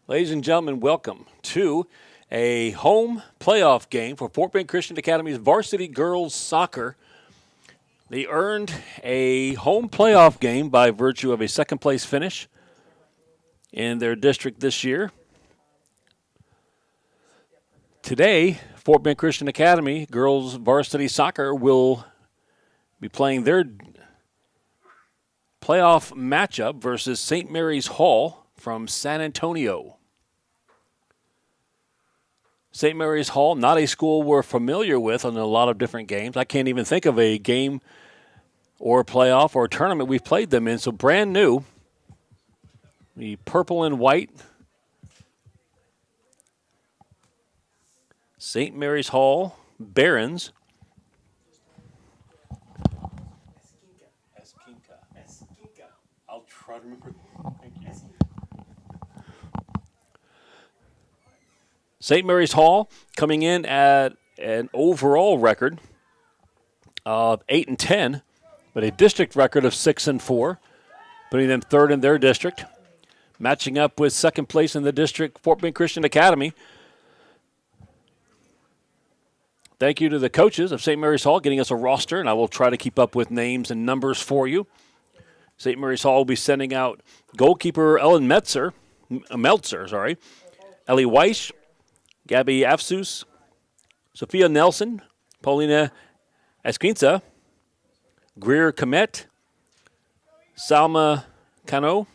Ladies and gentlemen, welcome to a home playoff game for Fort Bend Christian Academy's varsity girls soccer. They earned a home playoff game by virtue of a second place finish in their district this year. Today, Fort Bend Christian Academy girls varsity soccer will be playing their playoff matchup versus St. Mary's Hall from San Antonio. St. Mary's Hall, not a school we're familiar with in a lot of different games. I can't even think of a game or a playoff or a tournament we've played them in. So brand new, the purple and white St. Mary's Hall Barons. I'll try to remember. Thank you. St. Mary's Hall coming in at an overall record of 8-10, but a district record of 6-4, putting them third in their district, matching up with second place in the district, Fort Bend Christian Academy. Thank you to the coaches of St. Mary's Hall getting us a roster, and I will try to keep up with names and numbers for you. St. Mary's Hall will be sending out goalkeeper Ellen Meltzer, Ellie Weiss, Gabby Afsus, Sophia Nelson, Paulina Esquinza, Greer Komet, Salma Cano,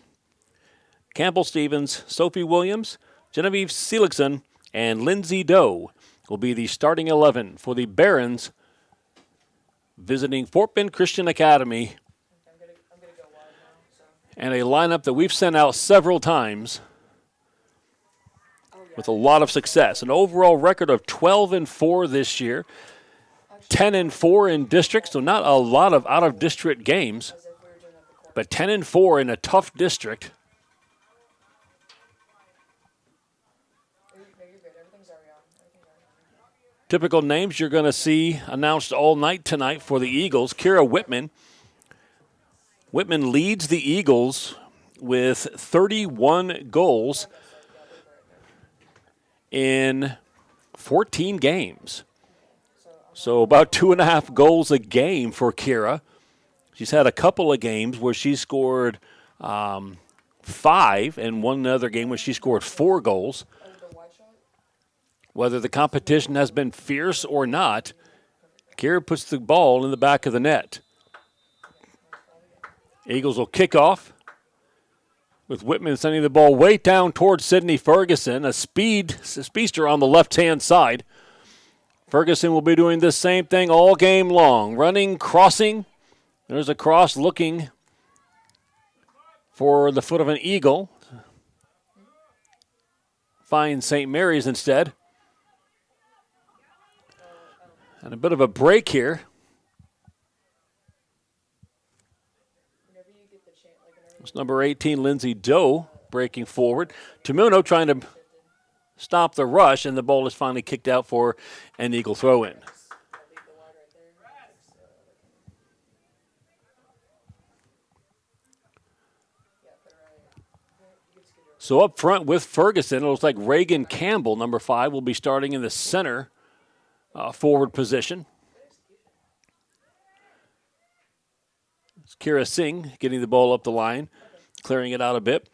Campbell Stevens, Sophie Williams, Genevieve Seligson, and Lindsay Doe will be the starting 11 for the Barons visiting Fort Bend Christian Academy. And a lineup that we've sent out several times with a lot of success. An overall record of 12-4 this year, 10-4 in district, so not a lot of out-of-district games, but 10-4 in a tough district. Typical names you're going to see announced all night tonight for the Eagles. Kira Whitman. Whitman leads the Eagles with 31 goals in 14 games. So about 2.5 goals a game for Kira. She's had a couple of games where she scored 5 and one other game where she scored 4 goals. Whether the competition has been fierce or not, Kira puts the ball in the back of the net. Eagles will kick off with Whitman sending the ball way down towards Sydney Ferguson, a speedster on the left-hand side. Ferguson will be doing the same thing all game long, running, crossing. There's a cross looking for the foot of an Eagle. Finds St. Mary's instead. And a bit of a break here. It's number 18, Lindsay Doe, breaking forward. Tamuno trying to stop the rush, and the ball is finally kicked out for an Eagle throw-in. So up front with Ferguson, it looks like Reagan Campbell, number 5, will be starting in the center forward position. It's Kira Singh getting the ball up the line, clearing it out a bit.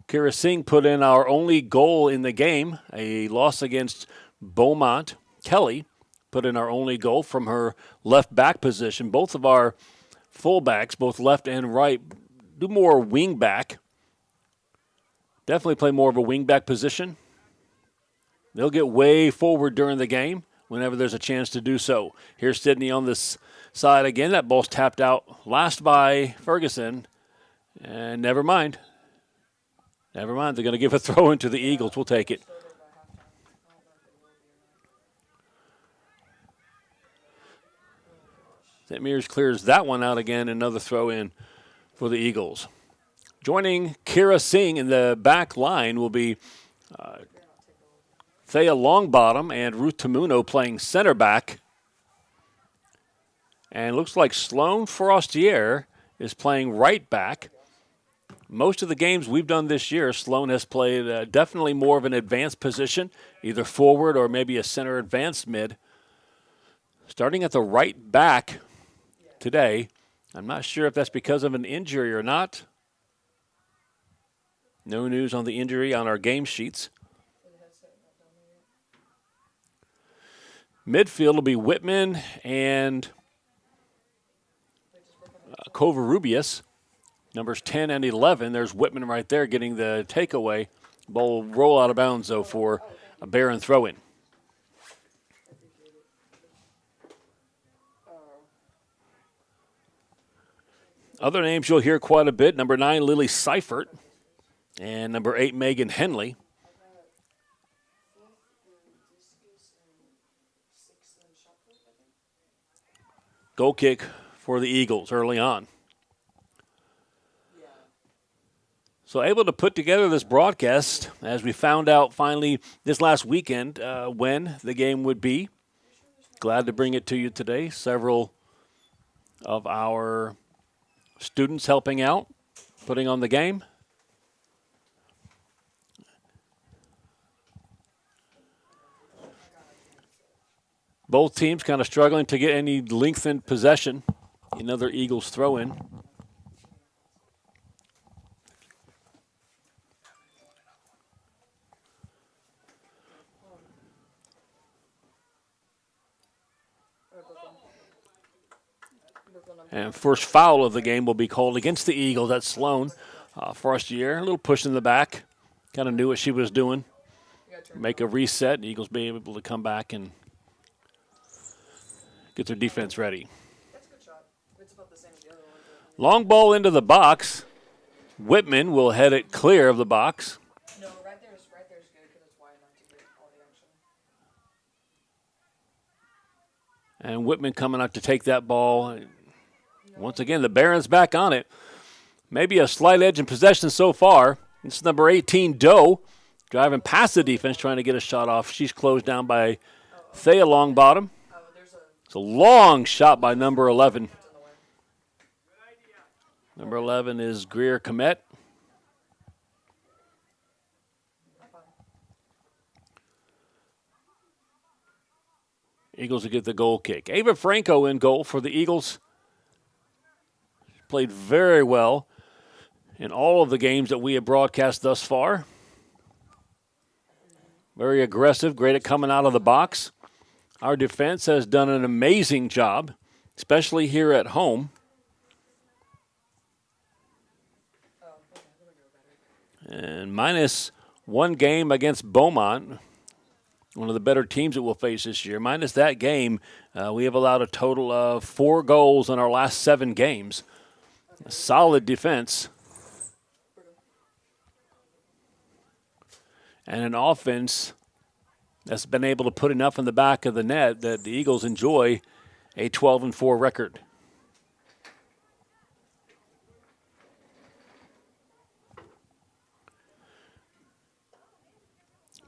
Kira Singh put in our only goal in the game, a loss against Beaumont. Kelly put in our only goal from her left back position. Both of our fullbacks, both left and right, do more wing back. Definitely play more of a wing back position. They'll get way forward during the game whenever there's a chance to do so. Here's Sydney on this side again. That ball's tapped out last by Ferguson. And never mind. Never mind. They're going to give a throw into the Eagles. We'll take it. St. Mary's clears that one out again. Another throw in for the Eagles. Joining Kira Singh in the back line will be Thea Longbottom and Ruth Tamuno playing center back. And looks like Sloan Frostier is playing right back. Most of the games we've done this year, Sloan has played definitely more of an advanced position, either forward or maybe a center advanced mid. Starting at the right back today, I'm not sure if that's because of an injury or not. No news on the injury on our game sheets. Midfield will be Whitman and Covarrubias. Numbers 10 and 11. There's Whitman right there getting the takeaway. Ball will roll out of bounds, though, for a Barron throw-in. Other names you'll hear quite a bit. Number 9, Lily Seifert. And number 8, Megan Henley. Goal kick for the Eagles early on. So able to put together this broadcast as we found out finally this last weekend when the game would be. Glad to bring it to you today. Several of our students helping out, putting on the game. Both teams kind of struggling to get any lengthened possession. Another Eagles throw-in. And first foul of the game will be called against the Eagles. That's Sloan. First year, a little push in the back. Kind of knew what she was doing. Make a reset. The Eagles being able to come back and get their defense ready. Long ball into the box. Whitman will head it clear of the box. No, right there is good because it's wide enough to get all the action. And Whitman coming out to take that ball. Once again, the Barons back on it. Maybe a slight edge in possession so far. This is number 18, Doe, driving past the defense, trying to get a shot off. She's closed down by Thea Longbottom. It's a long shot by number 11. Number 11 is Greer Komet. Eagles will get the goal kick. Ava Franco in goal for the Eagles. Played very well in all of the games that we have broadcast thus far. Very aggressive, great at coming out of the box. Our defense has done an amazing job, especially here at home. And minus one game against Beaumont, one of the better teams that we'll face this year. Minus that game, we have allowed a total of 4 goals in our last 7 games. A solid defense. And an offense that's been able to put enough in the back of the net that the Eagles enjoy a 12-4 record.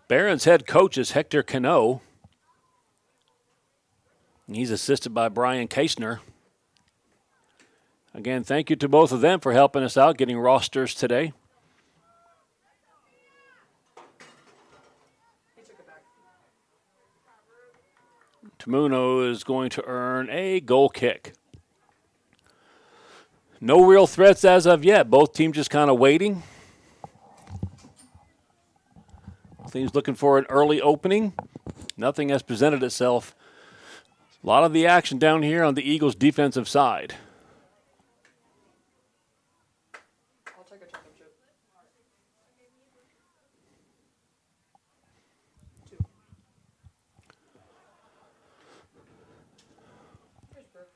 Barron's head coach is Hector Cano. He's assisted by Brian Kasner. Again, thank you to both of them for helping us out, getting rosters today. Tamuno is going to earn a goal kick. No real threats as of yet. Both teams just kind of waiting. Teams looking for an early opening. Nothing has presented itself. A lot of the action down here on the Eagles' defensive side. I'll take a chocolate chip. 2. Where's Brooke?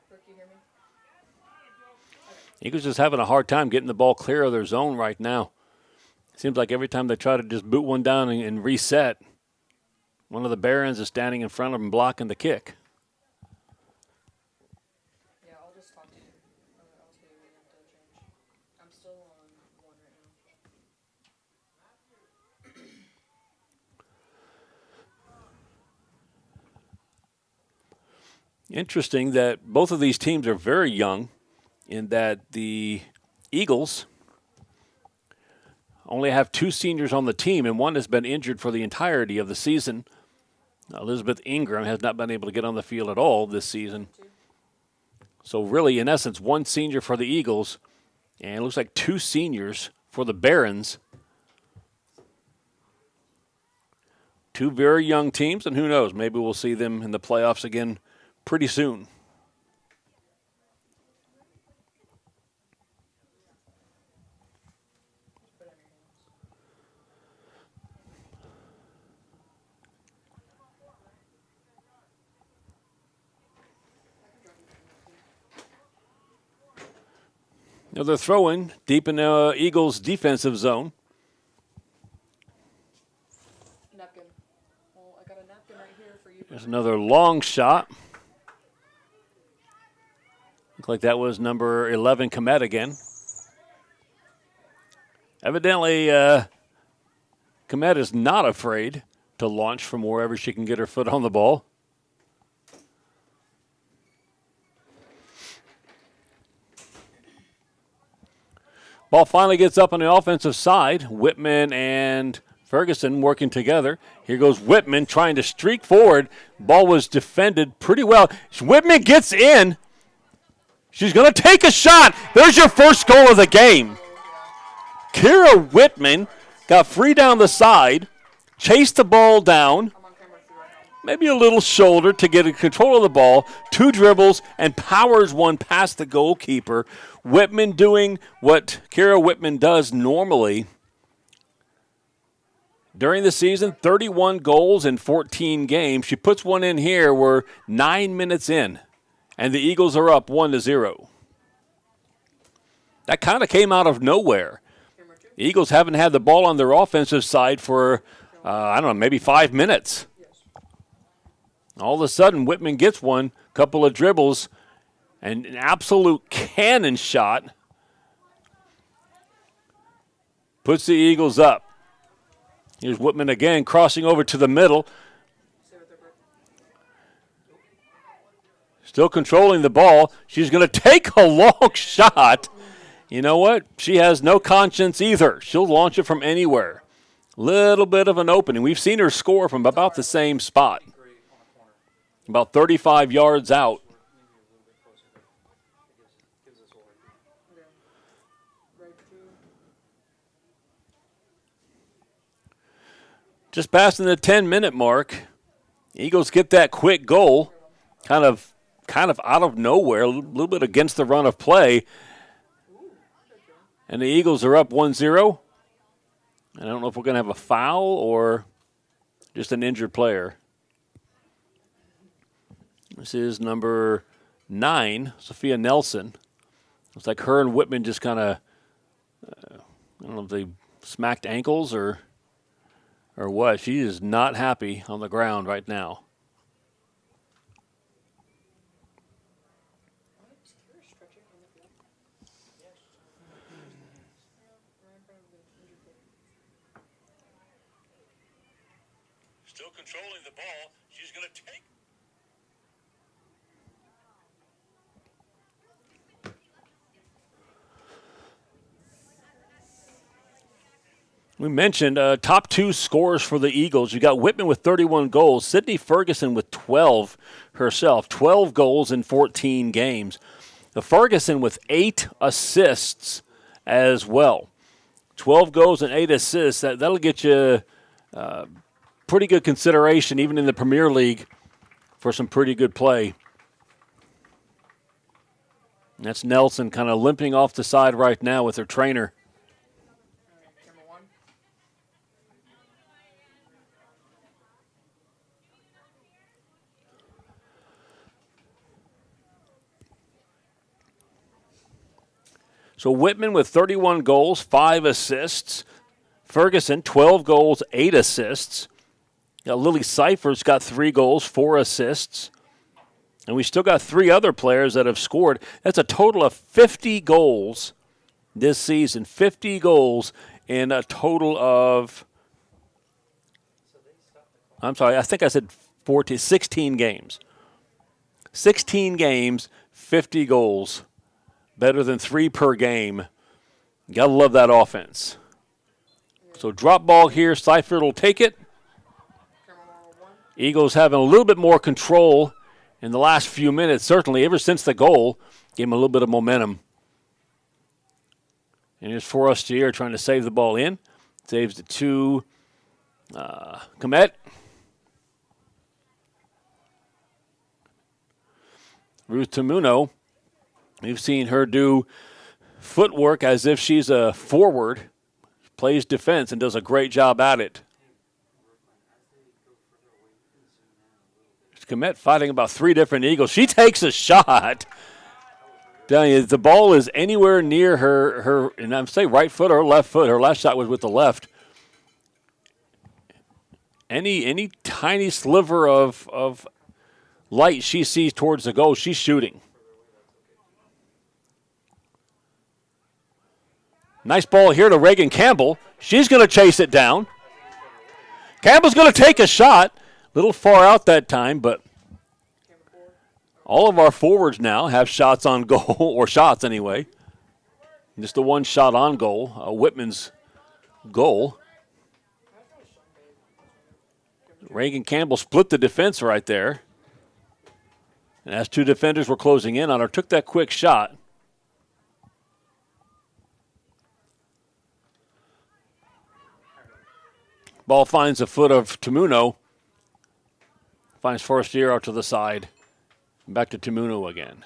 Brooke, you hear me? Eagles just having a hard time getting the ball clear of their zone right now. Seems like every time they try to just boot one down and reset, one of the Barons is standing in front of them blocking the kick. Yeah, I'll just talk to you. I'll tell you when you have to change. I'm still on 1 right now. Interesting that both of these teams are very young. in that the Eagles only have 2 seniors on the team, and one has been injured for the entirety of the season. Elizabeth Ingram has not been able to get on the field at all this season. So really, in essence, 1 senior for the Eagles, and it looks like 2 seniors for the Barons. 2 very young teams, and who knows, maybe we'll see them in the playoffs again pretty soon. Now they're throwing deep in the Eagles' defensive zone. Napkin. Well, I got a napkin right here for you. There's another long shot. Looks like that was number 11, Komet again. Evidently, Komet is not afraid to launch from wherever she can get her foot on the ball. Ball finally gets up on the offensive side. Whitman and Ferguson working together. Here goes Whitman trying to streak forward. Ball was defended pretty well. Whitman gets in. She's going to take a shot. There's your first goal of the game. Kira Whitman got free down the side, chased the ball down, maybe a little shoulder to get control of the ball, 2 dribbles, and powers one past the goalkeeper. Whitman doing what Kira Whitman does normally. During the season, 31 goals in 14 games. She puts one in here. We're 9 minutes in, and the Eagles are up 1-0. That kind of came out of nowhere. The Eagles haven't had the ball on their offensive side for, I don't know, maybe 5 minutes. All of a sudden, Whitman gets one, couple of dribbles, and an absolute cannon shot. Puts the Eagles up. Here's Whitman again, crossing over to the middle. Still controlling the ball. She's going to take a long shot. You know what? She has no conscience either. She'll launch it from anywhere. Little bit of an opening. We've seen her score from about the same spot. About 35 yards out. Just passing the 10-minute mark. Eagles get that quick goal. Kind of out of nowhere. A little bit against the run of play. And the Eagles are up 1-0. I don't know if we're going to have a foul or just an injured player. This is number 9, Sophia Nelson. Looks like her and Whitman just kind of, I don't know if they smacked ankles or what. She is not happy on the ground right now. Still controlling the ball. She's going to take. We mentioned top 2 scorers for the Eagles. You got Whitman with 31 goals. Sydney Ferguson with 12 herself. 12 goals in 14 games. The Ferguson with 8 assists as well. 12 goals and 8 assists. That'll get you pretty good consideration, even in the Premier League, for some pretty good play. And that's Nelson kind of limping off the side right now with her trainer. So Whitman with 31 goals, 5 assists. Ferguson, 12 goals, 8 assists. Now Lily Cypher's got 3 goals, 4 assists. And we still got 3 other players that have scored. That's a total of 50 goals this season. 50 goals in a total of, I'm sorry, I think I said 16 games. 16 games, 50 goals better than 3 per game. You got to love that offense. So drop ball here. Seifert will take it. Eagles having a little bit more control in the last few minutes, certainly ever since the goal. Gave them a little bit of momentum. And here's Forestier trying to save the ball in. Saves it to Komet. Ruth Tamuno. We've seen her do footwork as if she's a forward. Plays defense and does a great job at it. Komet fighting about 3 different Eagles. She takes a shot. Telling you, the ball is anywhere near her, and I'm saying right foot or left foot. Her last shot was with the left. Any tiny sliver of light she sees towards the goal, she's shooting. Nice ball here to Reagan Campbell. She's going to chase it down. Campbell's going to take a shot. A little far out that time, but all of our forwards now have shots on goal, or shots anyway. Just the one shot on goal, Whitman's goal. Reagan Campbell split the defense right there. And as 2 defenders were closing in on her, took that quick shot. Ball finds the foot of Tamuno. Finds Forestier out to the side. Back to Tamuno again.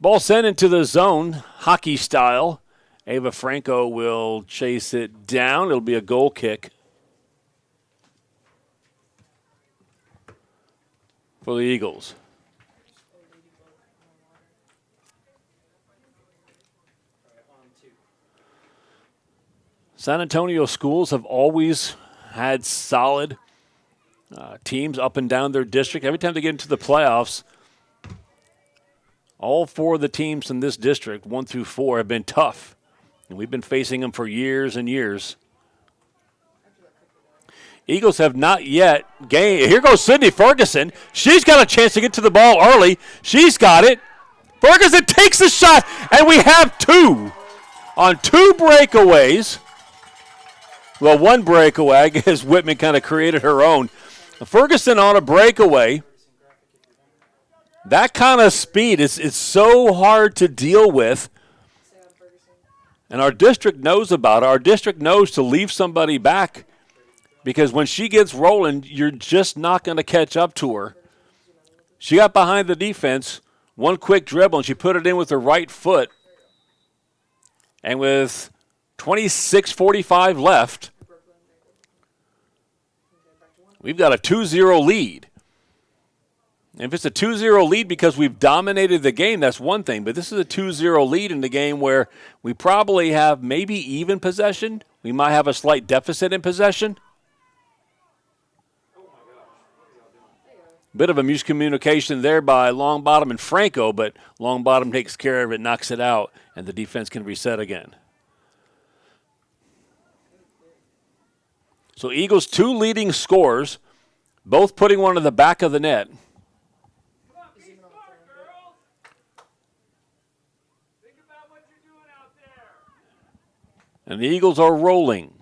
Ball sent into the zone, hockey style. Ava Franco will chase it down. It'll be a goal kick for the Eagles. San Antonio schools have always had solid teams up and down their district. Every time they get into the playoffs, all 4 of the teams in this district, 1 through 4, have been tough. And we've been facing them for years and years. Eagles have not yet gained. Here goes Sydney Ferguson. She's got a chance to get to the ball early. She's got it. Ferguson takes a shot, and we have 2 on 2 breakaways. Well, 1 breakaway. I guess Whitman kind of created her own. Ferguson on a breakaway. That kind of speed is so hard to deal with. And our district knows about it. Our district knows to leave somebody back because when she gets rolling, you're just not going to catch up to her. She got behind the defense, 1 quick dribble, and she put it in with her right foot. And with 26:45 left, we've got a 2-0 lead. If it's a 2-0 lead because we've dominated the game, that's one thing. But this is a 2-0 lead in the game where we probably have maybe even possession. We might have a slight deficit in possession. Bit of a miscommunication there by Longbottom and Franco, but Longbottom takes care of it, knocks it out, and the defense can reset again. So Eagles 2 leading scorers, both putting one in the back of the net. And the Eagles are rolling.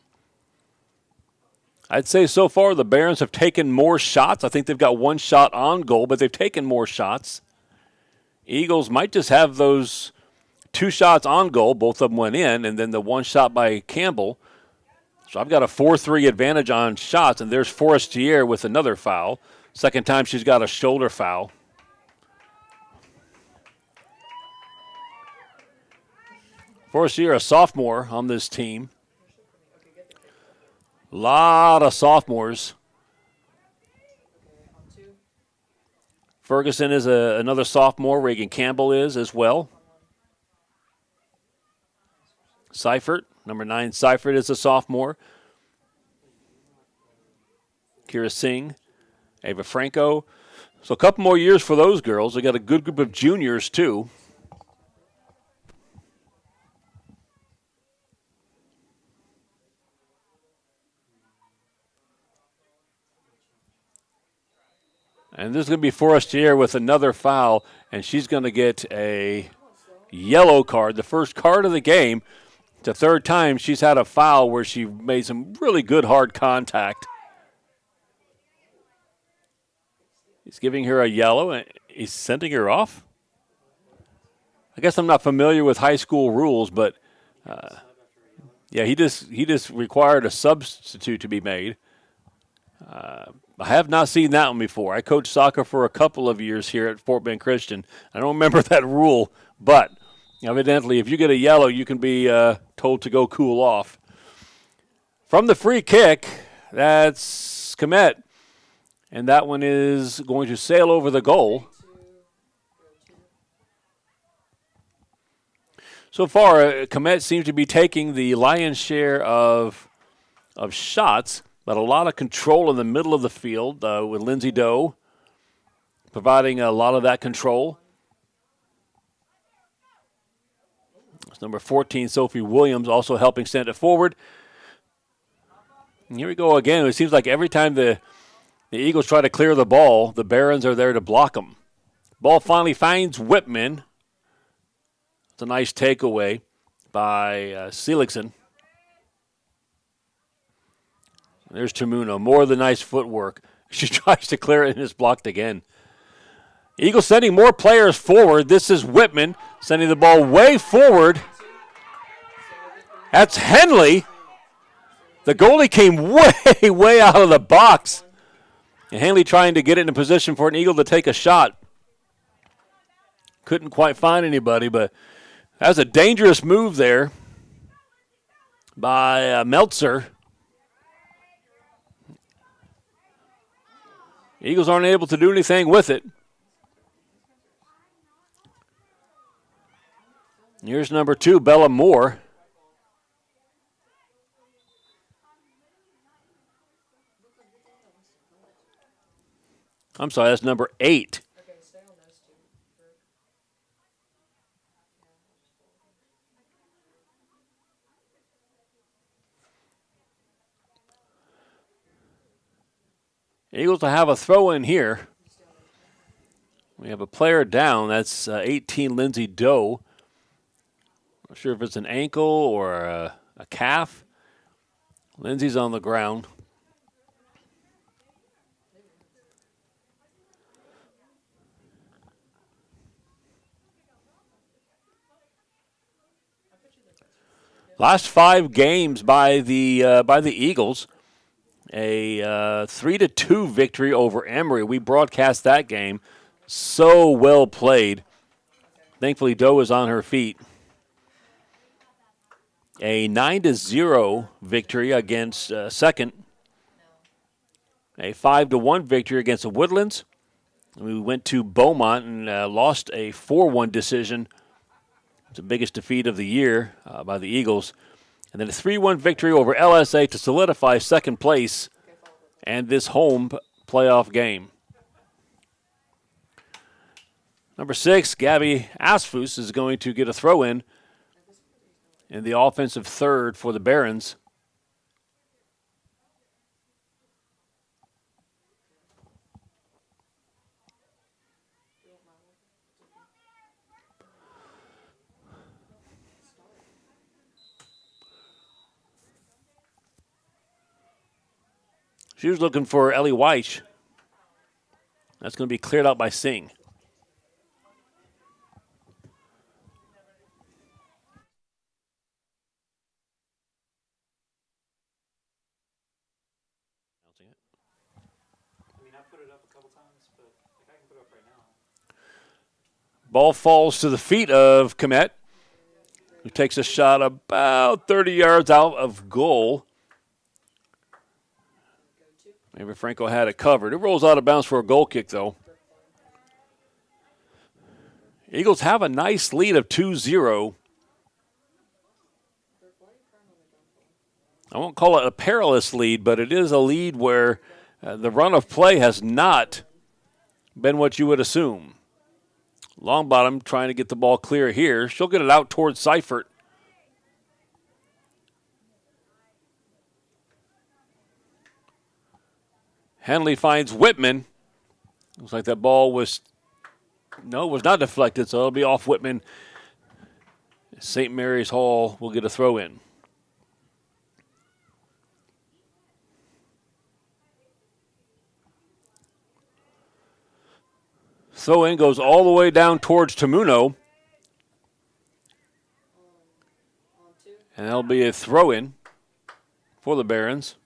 I'd say so far the Barons have taken more shots. I think they've got 1 shot on goal, but they've taken more shots. Eagles might just have those 2 shots on goal. Both of them went in, and then the 1 shot by Campbell. So I've got a 4-3 advantage on shots, and there's Forestier with another foul. Second time she's got a shoulder foul. Forestier, a sophomore on this team. A lot of sophomores. Ferguson is another sophomore. Reagan Campbell is as well. Seifert, number 9, Seifert is a sophomore. Kira Singh, Ava Franco. So a couple more years for those girls. They got a good group of juniors, too. And this is going to be Forestier with another foul, and she's going to get a yellow card, the first card of the game. It's the third time she's had a foul where she made some really good hard contact. He's giving her a yellow, and he's sending her off. I guess I'm not familiar with high school rules, but yeah, he just required a substitute to be made. I have not seen that one before. I coached soccer for a couple of years here at Fort Bend Christian. I don't remember that rule, but evidently if you get a yellow, you can be told to go cool off. From the free kick, that's Komet, and that one is going to sail over the goal. So far, Komet seems to be taking the lion's share of shots, but a lot of control in the middle of the field with Lindsay Doe providing a lot of that control. It's number 14, Sophie Williams, also helping send it forward. And here we go again. It seems like every time the Eagles try to clear the ball, the Barons are there to block them. Ball finally finds Whitman. It's a nice takeaway by Seligson. There's Tamuno. More than nice footwork. She tries to clear it and is blocked again. Eagles sending more players forward. This is Whitman sending the ball way forward. That's Henley. The goalie came way out of the box. And Henley trying to get it in a position for an Eagle to take a shot. Couldn't quite find anybody, but that was a dangerous move there by Meltzer. Eagles aren't able to do anything with it. Here's number 2, Bella Moore. I'm sorry, that's number 8. Eagles will have a throw in here. We have a player down. That's 18, Lindsay Doe. Not sure if it's an ankle or a calf. Lindsay's on the ground. Last 5 games by the Eagles. A 3-2 victory over Emory. We broadcast that game. So well played. Thankfully, Doe is on her feet. A 9-0 victory against Second. A 5-1 victory against the Woodlands. We went to Beaumont and lost a 4-1 decision. It's the biggest defeat of the year by the Eagles. And then a 3-1 victory over LSA to solidify second place and this home playoff game. Number 6, Gabby Asfus is going to get a throw-in the offensive third for the Barons. She was looking for Ellie Weich. That's going to be cleared out by Singh. Ball falls to the feet of Komet, who takes a shot about 30 yards out of goal. Maybe Franco had it covered. It rolls out of bounds for a goal kick, though. Eagles have a nice lead of 2-0. I won't call it a perilous lead, but it is a lead where the run of play has not been what you would assume. Longbottom trying to get the ball clear here. She'll get it out towards Seifert. Henley finds Whitman. Looks like that ball was, no, it was not deflected, so it'll be off Whitman. St. Mary's Hall will get a throw in. Throw in goes all the way down towards Tamuno. And that'll be a throw in for the Barons.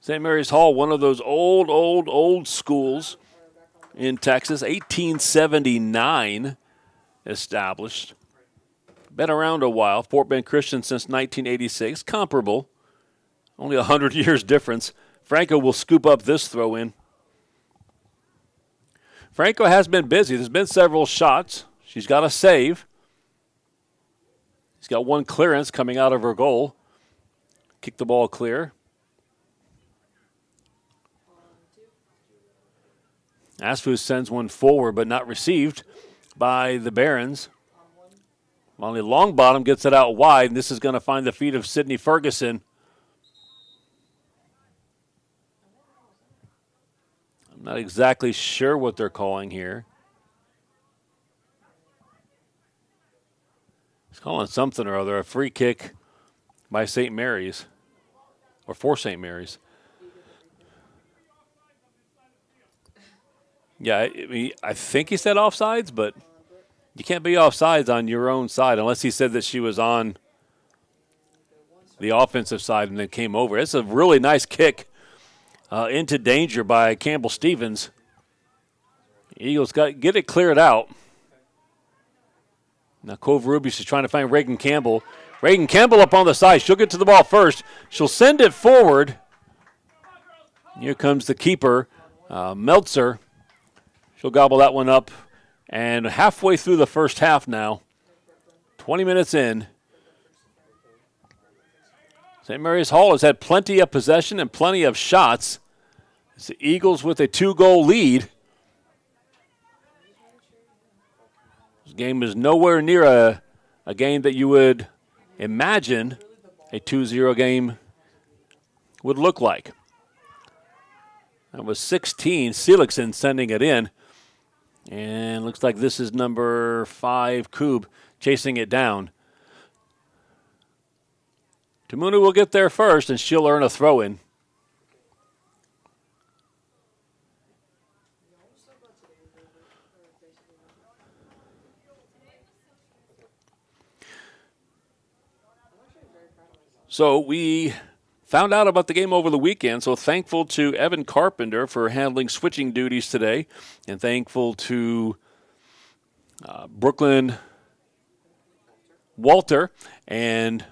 St. Mary's Hall, one of those old schools in Texas, 1879 established. Been around a while. Fort Bend Christian since 1986. Comparable. Only 100 years difference. Franco will scoop up this throw in. Franco has been busy. There's been several shots. She's got a save. She's got one clearance coming out of her goal. Kick the ball clear. Asfu sends one forward, but not received by the Barons. Molly Longbottom gets it out wide, and this is going to find the feet of Sydney Ferguson. I'm not exactly sure what they're calling here. He's calling something or other, a free kick by St. Mary's, or for St. Mary's. Yeah, I think he said offsides, but you can't be offsides on your own side unless he said that she was on the offensive side and then came over. It's a really nice kick into danger by Campbell Stevens. Eagles get it cleared out. Now Covarrubias is trying to find Reagan Campbell. Reagan Campbell up on the side. She'll get to the ball first. She'll send it forward. Here comes the keeper, Meltzer. She'll gobble that one up. And halfway through the first half now, 20 minutes in, St. Mary's Hall has had plenty of possession and plenty of shots. It's the Eagles with a 2-goal lead. This game is nowhere near a game that you would imagine a 2-0 game would look like. That was 16, Seligson sending it in. And looks like this is number 5, Koob, chasing it down. Tamunu will get there first, and she'll earn a throw-in. So we found out about the game over the weekend, so thankful to Evan Carpenter for handling switching duties today, and thankful to Brooklyn Walter and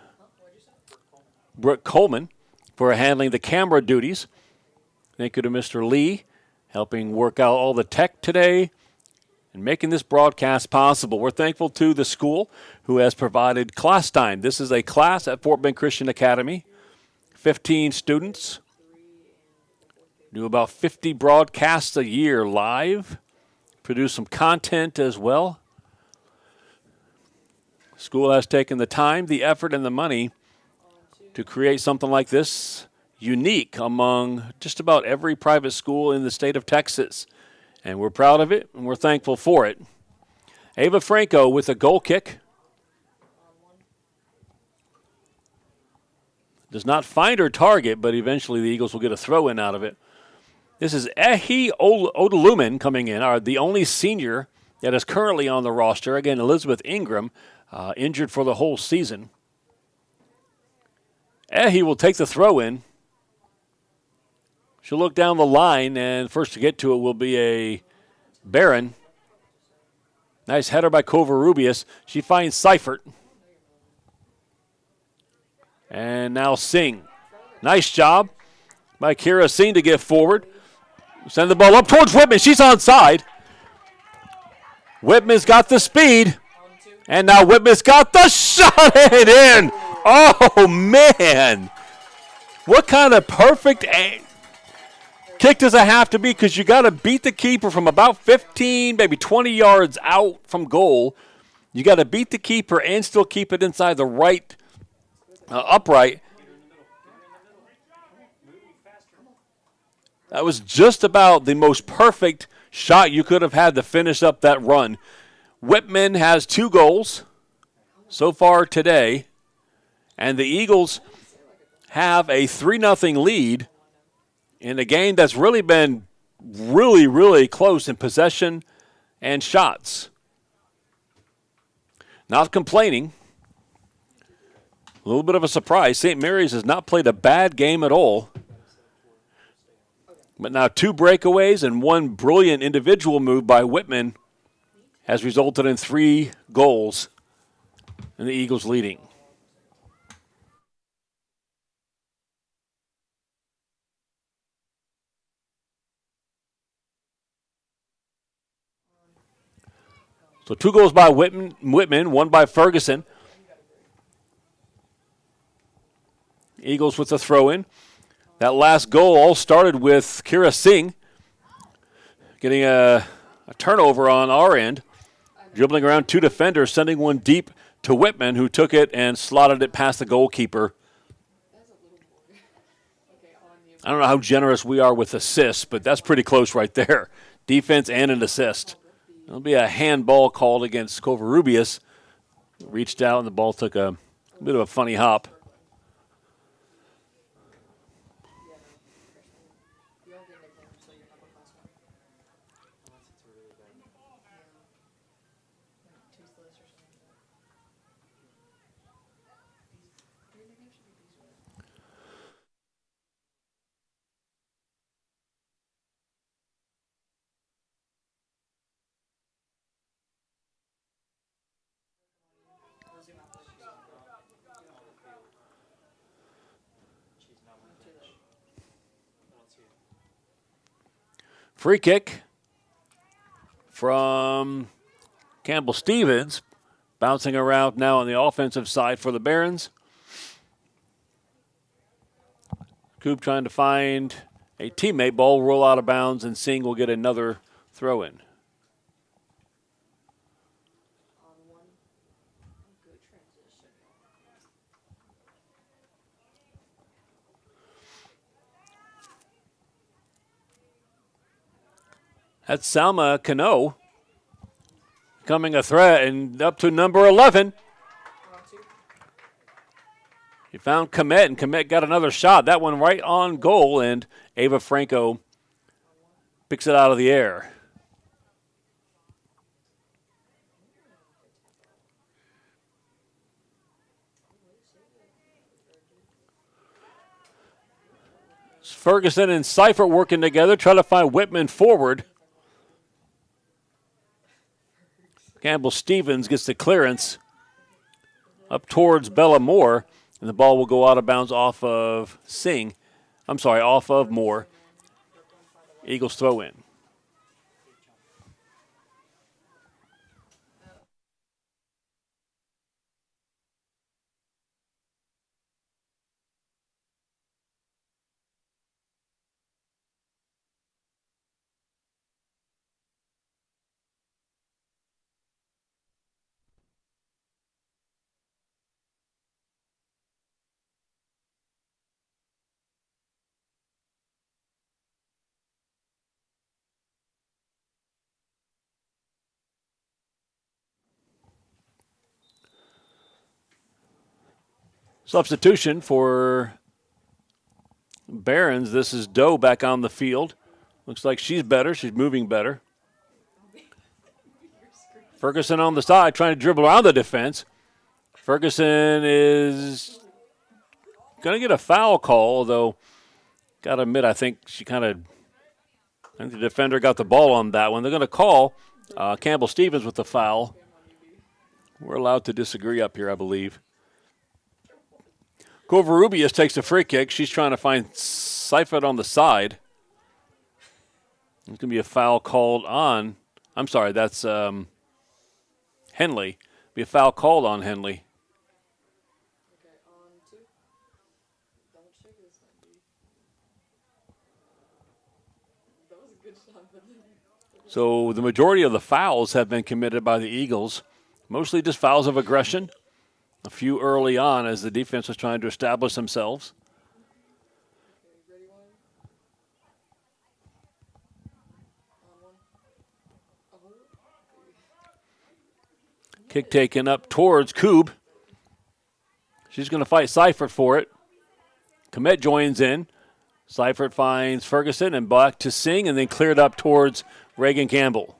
Brooke Coleman for handling the camera duties. Thank you to Mr. Lee, helping work out all the tech today and making this broadcast possible. We're thankful to the school who has provided class time. This is a class at Fort Bend Christian Academy. 15 students. Do about 50 broadcasts a year live. Produce some content as well. School has taken the time, the effort, and the money to create something like this, unique among just about every private school in the state of Texas. And we're proud of it, and we're thankful for it. Ava Franco with a goal kick. Does not find her target, but eventually the Eagles will get a throw-in out of it. This is Ehi Odalumen coming in, the only senior that is currently on the roster. Again, Elizabeth Ingram, injured for the whole season. Ehi will take the throw-in. She'll look down the line, and first to get to it will be a Barron. Nice header by Covarrubias. She finds Seifert. And now Singh. Nice job by Kira Singh to get forward. Send the ball up towards Whitman. She's onside. Whitman's got the speed. And now Whitman's got the shot and in. Oh, man. What kind of perfect kick does it have to be? Because you got to beat the keeper from about 15, maybe 20 yards out from goal. You got to beat the keeper and still keep it inside the right upright. That was just about the most perfect shot you could have had to finish up that run. Whitman has 2 goals so far today, and the Eagles have a 3-0 lead in a game that's really been really close in possession and shots. Not complaining. A little bit of a surprise. St. Mary's has not played a bad game at all. But now 2 breakaways and 1 brilliant individual move by Whitman has resulted in 3 goals and the Eagles leading. So 2 goals by Whitman, 1 by Ferguson. Eagles with the throw-in. That last goal all started with Kira Singh getting a turnover on our end, dribbling around 2 defenders, sending one deep to Whitman, who took it and slotted it past the goalkeeper. I don't know how generous we are with assists, but that's pretty close right there. Defense and an assist. There'll be a handball called against Covarrubias. Reached out and the ball took a bit of a funny hop. Free kick from Campbell Stevens, bouncing around now on the offensive side for the Barons. Coop trying to find a teammate. Ball roll out of bounds, and Singh will get another throw in. That's Salma Cano becoming a threat, and up to number 11. He found Komet, and Komet got another shot. That one right on goal, and Ava Franco picks it out of the air. Ferguson and Seifert working together, trying to find Whitman forward. Campbell Stevens gets the clearance up towards Bella Moore, and the ball will go out of bounds off of off of Moore. Eagles throw in. Substitution for Barons. This is Doe back on the field. Looks like she's better. She's moving better. Ferguson on the side trying to dribble around the defense. Ferguson is going to get a foul call, although got to admit I think the defender got the ball on that one. They're going to call Campbell Stevens with the foul. We're allowed to disagree up here, I believe. Covarrubias takes a free kick. She's trying to find Seifert on the side. There's going to be a foul called on. I'm sorry, that's Henley. Be a foul called on Henley. So the majority of the fouls have been committed by the Eagles, mostly just fouls of aggression. A few early on as the defense was trying to establish themselves. Kick taken up towards Koob. She's going to fight Seifert for it. Komet joins in. Seifert finds Ferguson and back to Singh and then cleared up towards Reagan Campbell.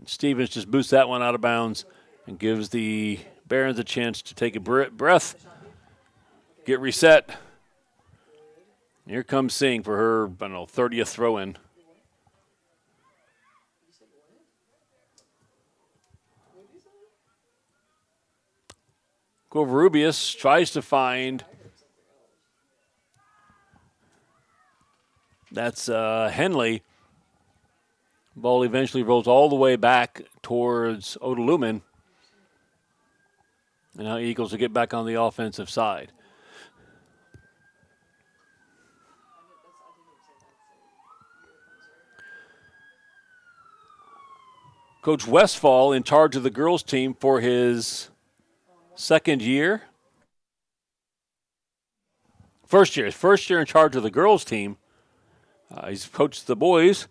Stevens just boosts that one out of bounds and gives the Barons a chance to take a breath, get reset. Here comes Singh for her, 30th throw-in. Covarrubias tries to find. That's Henley. Ball eventually rolls all the way back towards Odaluman. And now Eagles will get back on the offensive side. Coach Westphal in charge of the girls team for his second year. First year in charge of the girls team. He's coached the boys.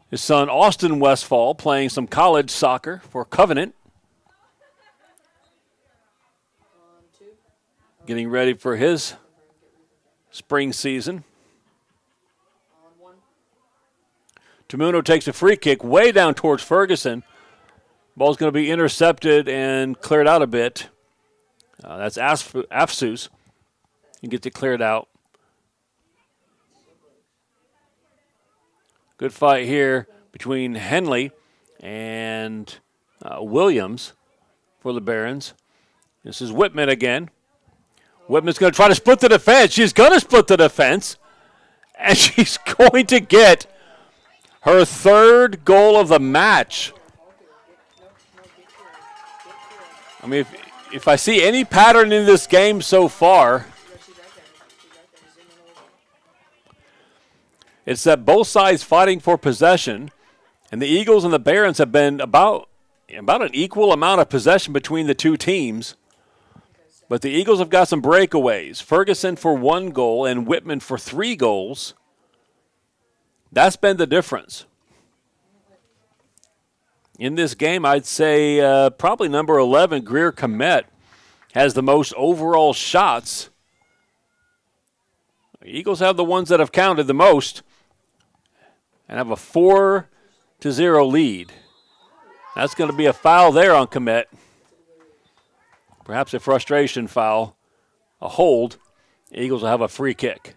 His son Austin Westphal playing some college soccer for Covenant. Getting ready for his spring season. Tamuno takes a free kick way down towards Ferguson. Ball's going to be intercepted and cleared out a bit. That's Afsus. He gets it cleared out. Good fight here between Henley and Williams for the Barons. This is Whitman again. Whitman's going to try to split the defense. She's going to split the defense. And she's going to get her third goal of the match. I mean, if I see any pattern in this game so far, it's that both sides fighting for possession, and the Eagles and the Barons have been about an equal amount of possession between the two teams. But the Eagles have got some breakaways. Ferguson for 1 goal and Whitman for 3 goals. That's been the difference. In this game, I'd say probably number 11, Greer Komet, has the most overall shots. The Eagles have the ones that have counted the most and have a 4-0 lead. That's going to be a foul there on Komet. Perhaps a frustration foul, a hold. The Eagles will have a free kick.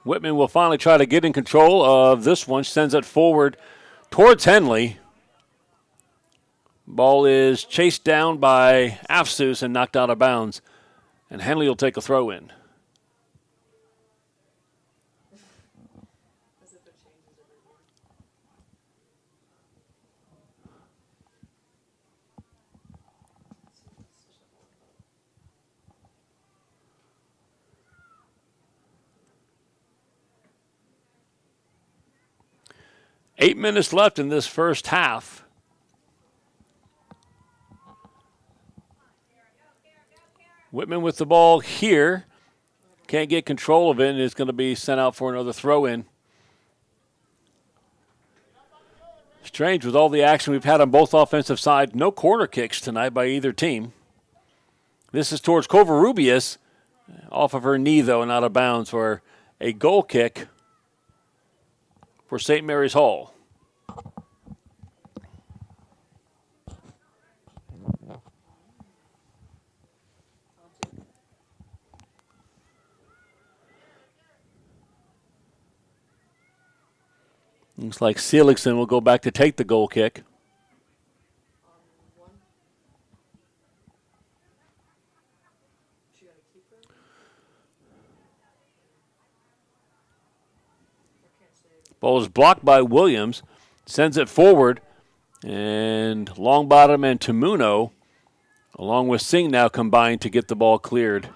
Whitman will finally try to get in control of this one. Sends it forward towards Henley. Ball is chased down by Afsus and knocked out of bounds. And Henley will take a throw in. Eight minutes left in this first half. Whitman with the ball here. Can't get control of it, and it's going to be sent out for another throw-in. Strange with all the action we've had on both offensive sides. No corner kicks tonight by either team. This is towards Covarrubias. Off of her knee, though, and out of bounds for a goal kick for St. Mary's Hall. Looks like Seligson will go back to take the goal kick. Ball is blocked by Williams. Sends it forward. And Longbottom and Tamuno along with Singh now combined to get the ball cleared.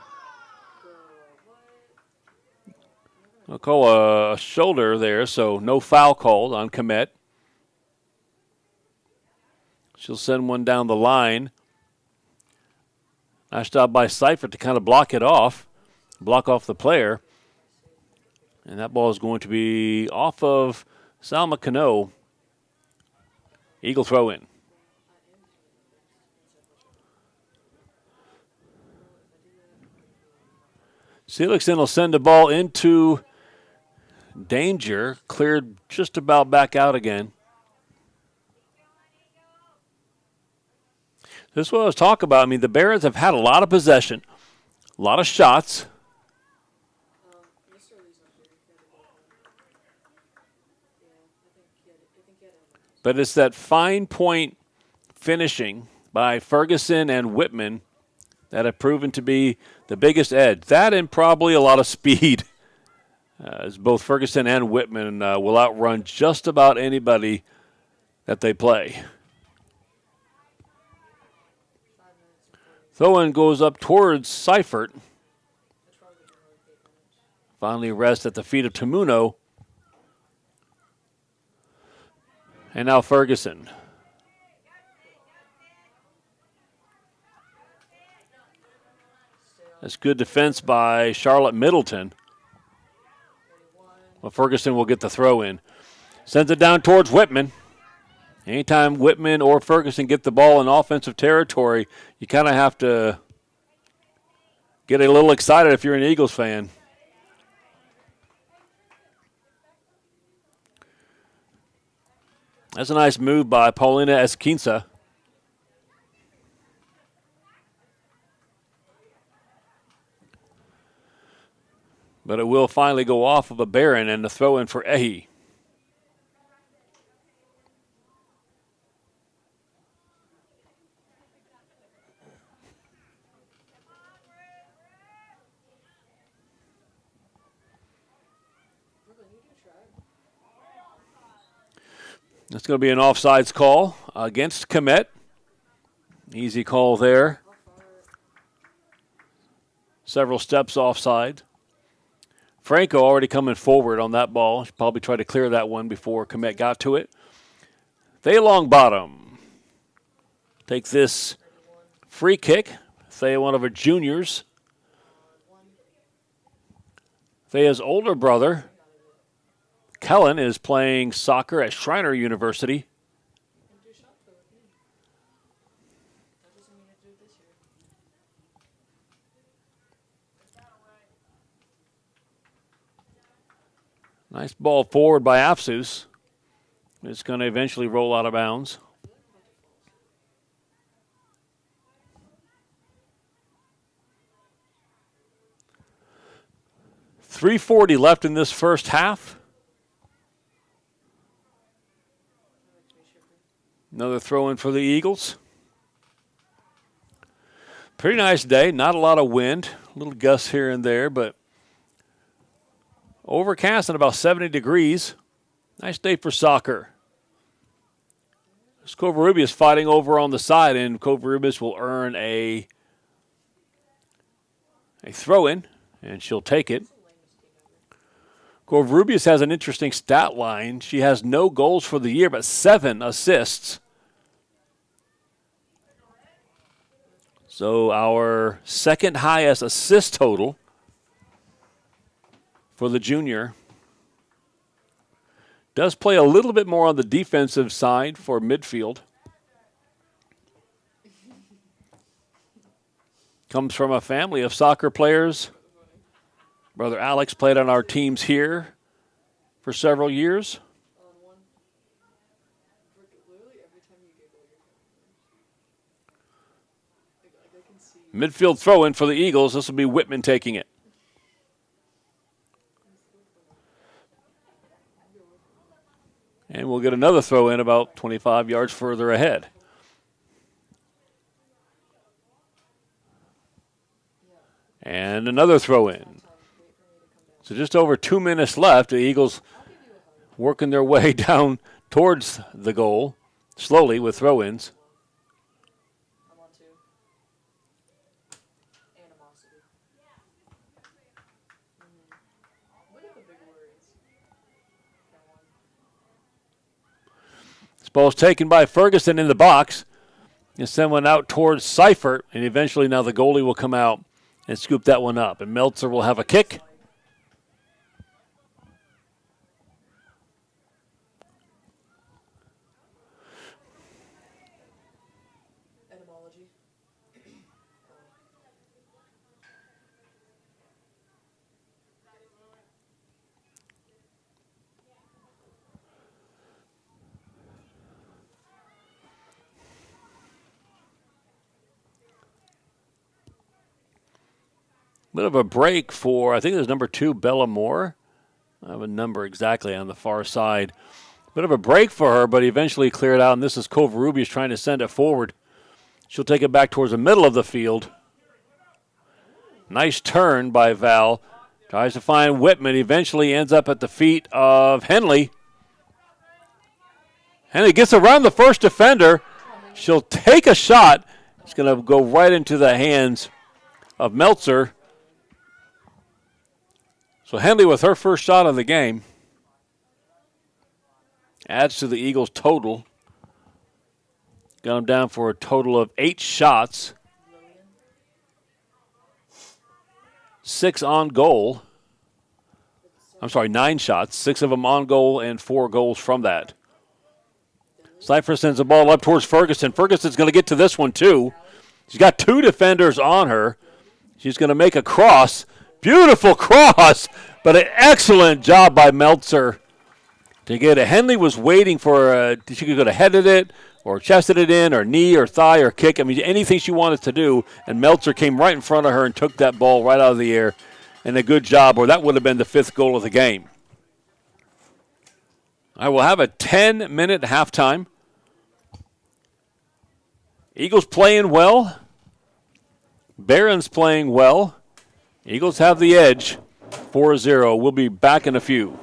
I'll call a shoulder there, so no foul called on Komet. She'll send one down the line. Nice job by Seifert to kind of block off the player. And that ball is going to be off of Salma Cano. Eagle throw in. Seligson will send the ball into danger. Cleared just about back out again. This is what I was talking about. I mean, the Barons have had a lot of possession, a lot of shots. But it's that fine point finishing by Ferguson and Whitman that have proven to be the biggest edge. That and probably a lot of speed, as both Ferguson and Whitman will outrun just about anybody that they play. Throw-in goes up towards Seifert. Finally rests at the feet of Tamuno. And now Ferguson. That's good defense by Charlotte Middleton. Well, Ferguson will get the throw in. Sends it down towards Whitman. Anytime Whitman or Ferguson get the ball in offensive territory, you kind of have to get a little excited if you're an Eagles fan. That's a nice move by Paulina Esquinza. But it will finally go off of a Baron and the throw in for Ehi. It's going to be an offsides call against Komet. Easy call there. Several steps offside. Franco already coming forward on that ball. Should probably try to clear that one before Komet got to it. Thea Longbottom takes this free kick. Thea, one of her juniors. Thea's older brother, Kellen, is playing soccer at Schreiner University. Nice ball forward by Afsus. It's going to eventually roll out of bounds. .340 left in this first half. Another throw in for the Eagles. Pretty nice day. Not a lot of wind. A little gusts here and there, but overcast and about 70 degrees. Nice day for soccer. Covarrubias fighting over on the side, and Covarrubias will earn a throw-in, and she'll take it. Covarrubias has an interesting stat line. She has no goals for the year, but 7 assists. So our second highest assist total for the junior. Does play a little bit more on the defensive side for midfield. Comes from a family of soccer players. Brother Alex played on our teams here for several years. Midfield throw-in for the Eagles. This will be Whitman taking it. And we'll get another throw-in about 25 yards further ahead. And another throw-in. So just over 2 minutes left. The Eagles working their way down towards the goal, slowly with throw-ins. Ball's taken by Ferguson in the box. And send one out towards Seifert, and eventually now the goalie will come out and scoop that one up. And Meltzer will have a kick. Etymology. Bit of a break for, I think it was number 2, Bella Moore. I have a number exactly on the far side. Bit of a break for her, but eventually cleared out, and this is Kovarubius trying to send it forward. She'll take it back towards the middle of the field. Nice turn by Val. Tries to find Whitman. Eventually ends up at the feet of Henley. Henley gets around the first defender. She'll take a shot. It's going to go right into the hands of Meltzer. So Henley with her first shot of the game. Adds to the Eagles' total. Got them down for a total of 8 shots. 6 on goal. I'm sorry, 9 shots. 6 of them on goal and 4 goals from that. Seifert sends the ball up towards Ferguson. Ferguson's going to get to this one, too. She's got 2 defenders on her. She's going to make a cross. Beautiful cross, but an excellent job by Meltzer to get it. Henley was waiting for she could have headed it or chested it in or knee or thigh or kick. I mean, anything she wanted to do, and Meltzer came right in front of her and took that ball right out of the air. And a good job, or that would have been the 5th goal of the game. I will have a 10-minute halftime. Eagles playing well. Barron's playing well. Eagles have the edge, 4-0. We'll be back in a few.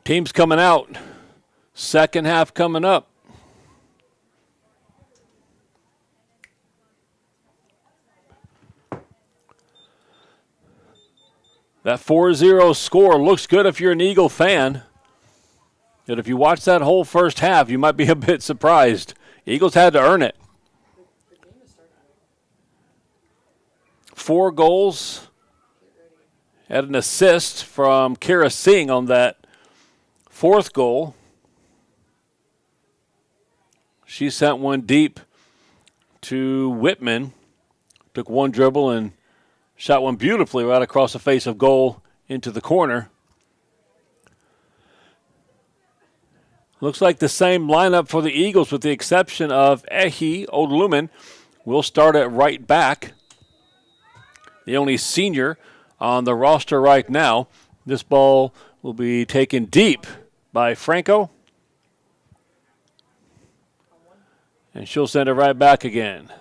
Teams coming out. Second half coming up. That 4-0 score looks good if you're an Eagle fan. And if you watch that whole first half, you might be a bit surprised. Eagles had to earn it. The game is starting. 4 goals. Had an assist from Kara Singh on that 4th goal. She sent one deep to Whitman. Took one dribble and shot one beautifully right across the face of goal into the corner. Looks like the same lineup for the Eagles with the exception of Ehi Odlumen. Will start at right back. The only senior on the roster right now. This ball will be taken deep by Franco. And she'll send it right back again.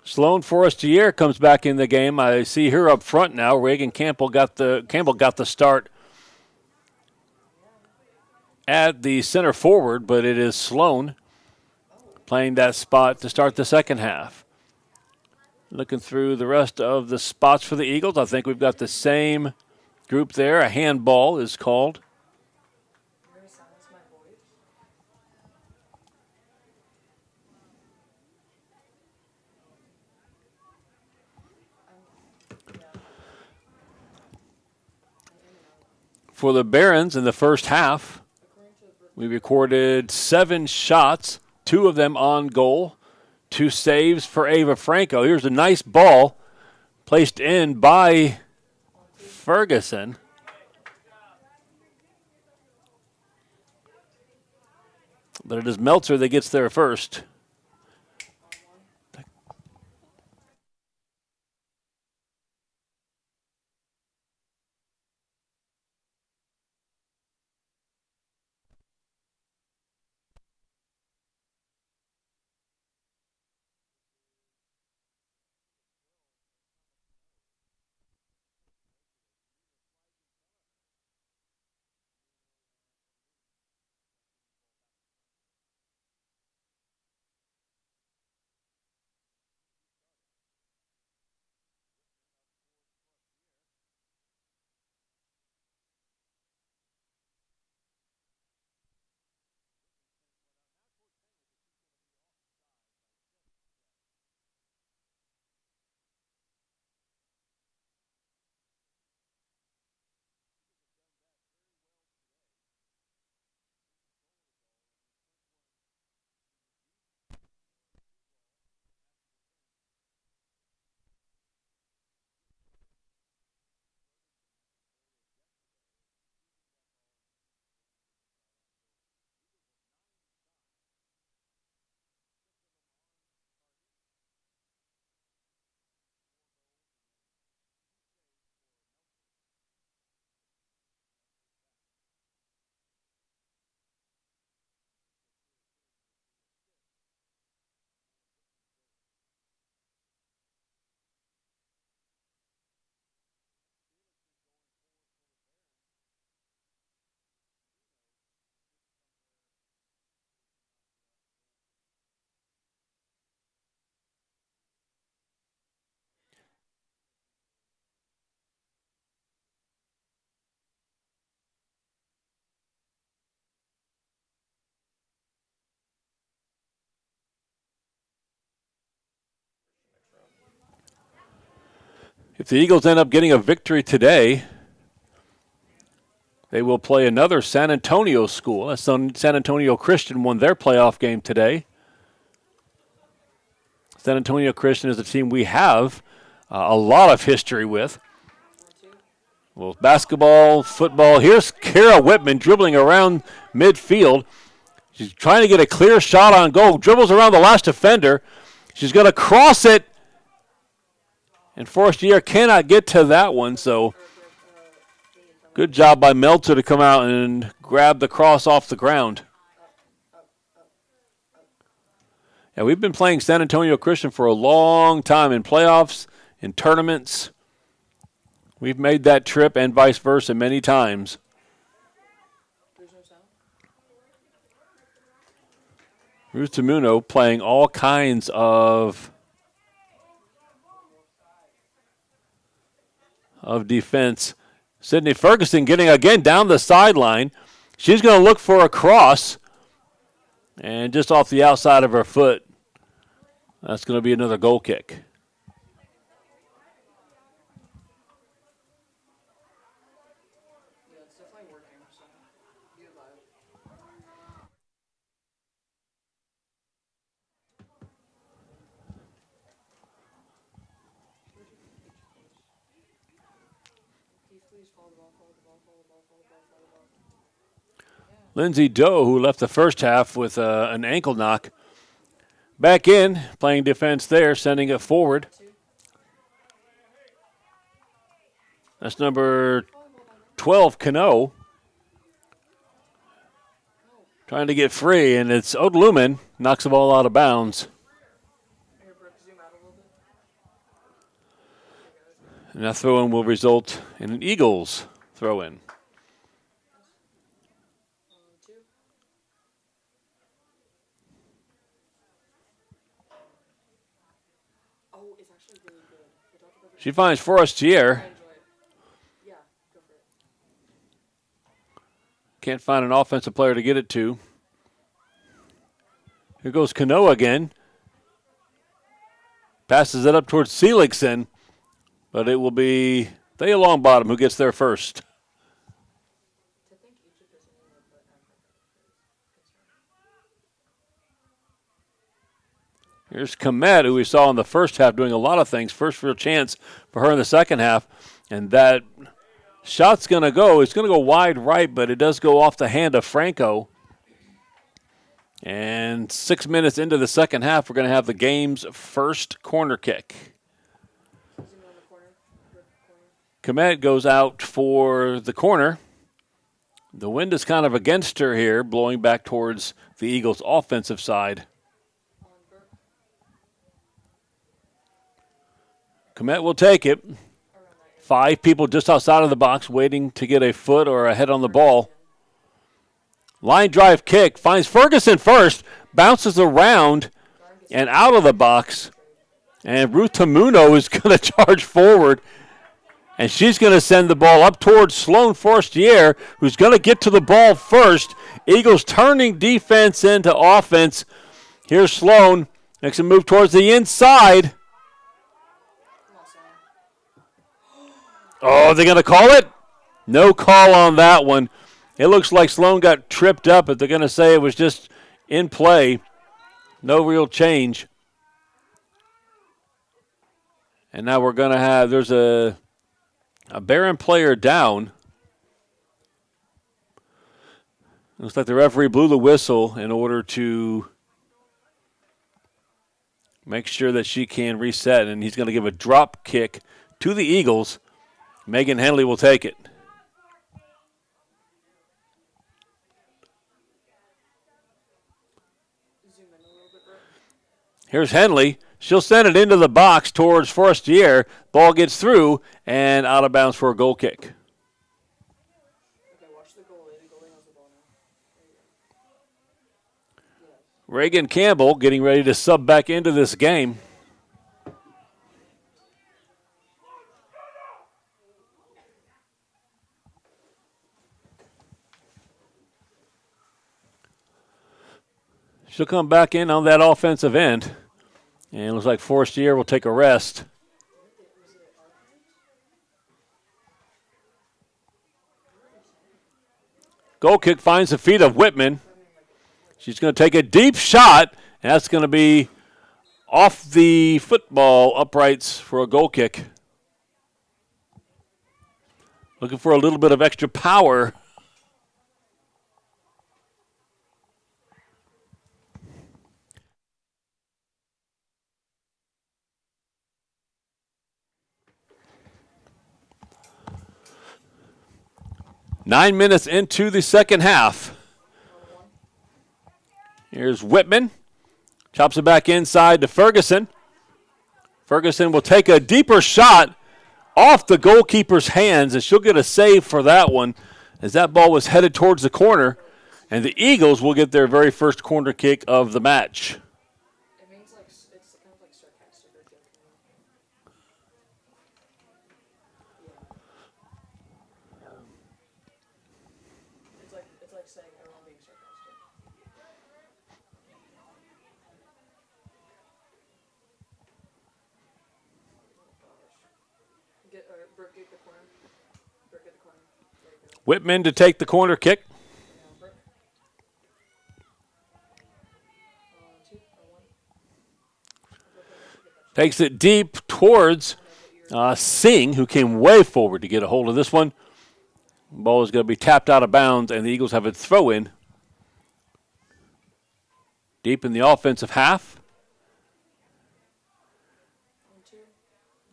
Sloan Forestier comes back in the game. I see her up front now. Reagan Campbell got the start at the center forward, but it is Sloan playing that spot to start the second half. Looking through the rest of the spots for the Eagles, I think we've got the same group there. A handball is called. You're going to silence my voice? For the Barons in the first half, we recorded 7 shots, 2 of them on goal, 2 saves for Ava Franco. Here's a nice ball placed in by Ferguson. But it is Meltzer that gets there first. If the Eagles end up getting a victory today, they will play another San Antonio school. San Antonio Christian won their playoff game today. San Antonio Christian is a team we have a lot of history with. Well, basketball, football. Here's Kara Whitman dribbling around midfield. She's trying to get a clear shot on goal. Dribbles around the last defender. She's going to cross it. And Forestier cannot get to that one, so good job by Meltzer to come out and grab the cross off the ground. Yeah, we've been playing San Antonio Christian for a long time in playoffs in tournaments. We've made that trip and vice versa many times. There's no sound. Ruth Tamuno playing all kinds of defense. Sydney Ferguson getting again down the sideline. She's going to look for a cross. And just off the outside of her foot, that's going to be another goal kick. Yeah, it's definitely working. So be about it. Please follow the ball, follow the ball, follow the ball, follow the ball, follow the ball. Lindsay Doe, who left the first half with an ankle knock, back in, playing defense there, sending it forward. That's number 12, Cano. Trying to get free, and it's Odlumen knocks the ball out of bounds. Here, Brooke, zoom out a little bit. And that throw-in will result in an Eagles throw-in. 2. Oh, it's actually really good. She finds Forestier. I enjoy it. Yeah, go for it. Can't find an offensive player to get it to. Here goes Cano again. Passes it up towards Seligson, but it will be Thea Longbottom who gets there first. To think Egypt is in England, but Africa is Here's Komet, who we saw in the first half doing a lot of things. First real chance for her in the second half. And that shot's going to go. It's going to go wide right, but it does go off the hand of Franco. And 6 minutes into the second half, we're going to have the game's first corner kick. Komet goes out for the corner. The wind is kind of against her here, blowing back towards the Eagles' offensive side. Komet will take it. 5 people just outside of the box waiting to get a foot or a head on the ball. Line drive kick finds Ferguson first, bounces around and out of the box. And Ruth Tamuno is going to charge forward. And she's going to send the ball up towards Sloan Forestier, who's going to get to the ball first. Eagles turning defense into offense. Here's Sloan. Makes a move towards the inside. Oh, are they going to call it? No call on that one. It looks like Sloan got tripped up, but they're going to say it was just in play. No real change. And now we're going to have, there's a Barron player down. Looks like the referee blew the whistle in order to make sure that she can reset, and he's going to give a drop kick to the Eagles. Megan Henley will take it. Here's Henley. She'll send it into the box towards Forestier. Ball gets through and out of bounds for a goal kick. Okay, watch the goalie. The goalie has the ball now. Reagan Campbell getting ready to sub back into this game. She'll come back in on that offensive end. And it looks like Forestier will take a rest. Goal kick finds the feet of Whitman. She's going to take a deep shot, and that's going to be off the football uprights for a goal kick. Looking for a little bit of extra power. Nine minutes into the second half. Here's Whitman. Chops it back inside to Ferguson. Ferguson will take a deeper shot off the goalkeeper's hands, and she'll get a save for that one as that ball was headed towards the corner. And the Eagles will get their very first corner kick of the match. It means like it's kind of like sarcastic or joking. Yeah. It's like saying everyone being sarcastic. Oh gosh. Brooke, get the corner. Brooke, get the corner. There you go. Whitman to take the corner kick. Takes it deep towards Singh, who came way forward to get a hold of this one. Ball is going to be tapped out of bounds, and the Eagles have a throw in. Deep in the offensive half.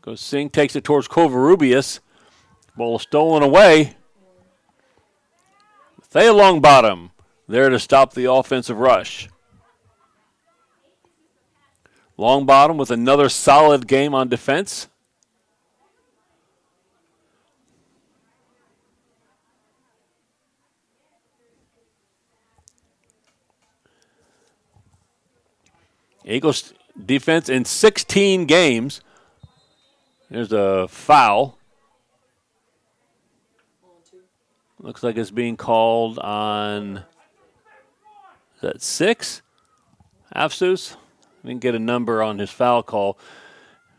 Goes Singh, takes it towards Covarrubias. Ball stolen away. Thea Longbottom there to stop the offensive rush. Longbottom with another solid game on defense. Eagles defense in 16 games. There's a foul. Looks like it's being called on, is that 6? Afsus? Didn't get a number on his foul call.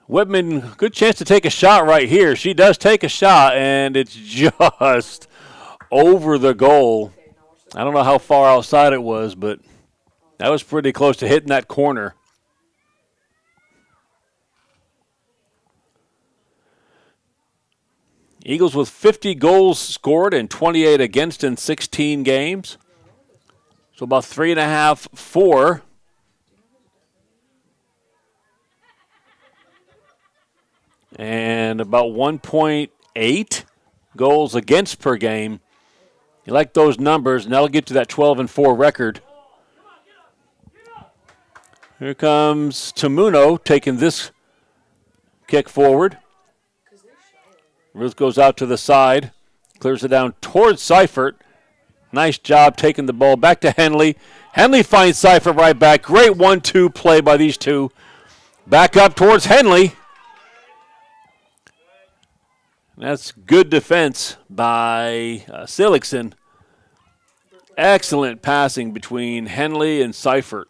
Whitman, good chance to take a shot right here. She does take a shot, and it's just over the goal. I don't know how far outside it was, but that was pretty close to hitting that corner. Eagles with 50 goals scored and 28 against in 16 games. So about 3.5, 4. And about 1.8 goals against per game. You like those numbers, and that'll get to that 12-4 record. Here comes Tamuno taking this kick forward. Ruth goes out to the side, clears it down towards Seifert. Nice job taking the ball back to Henley. Henley finds Seifert right back. Great 1-2 play by these two. Back up towards Henley. That's good defense by Silikson. Excellent passing between Henley and Seifert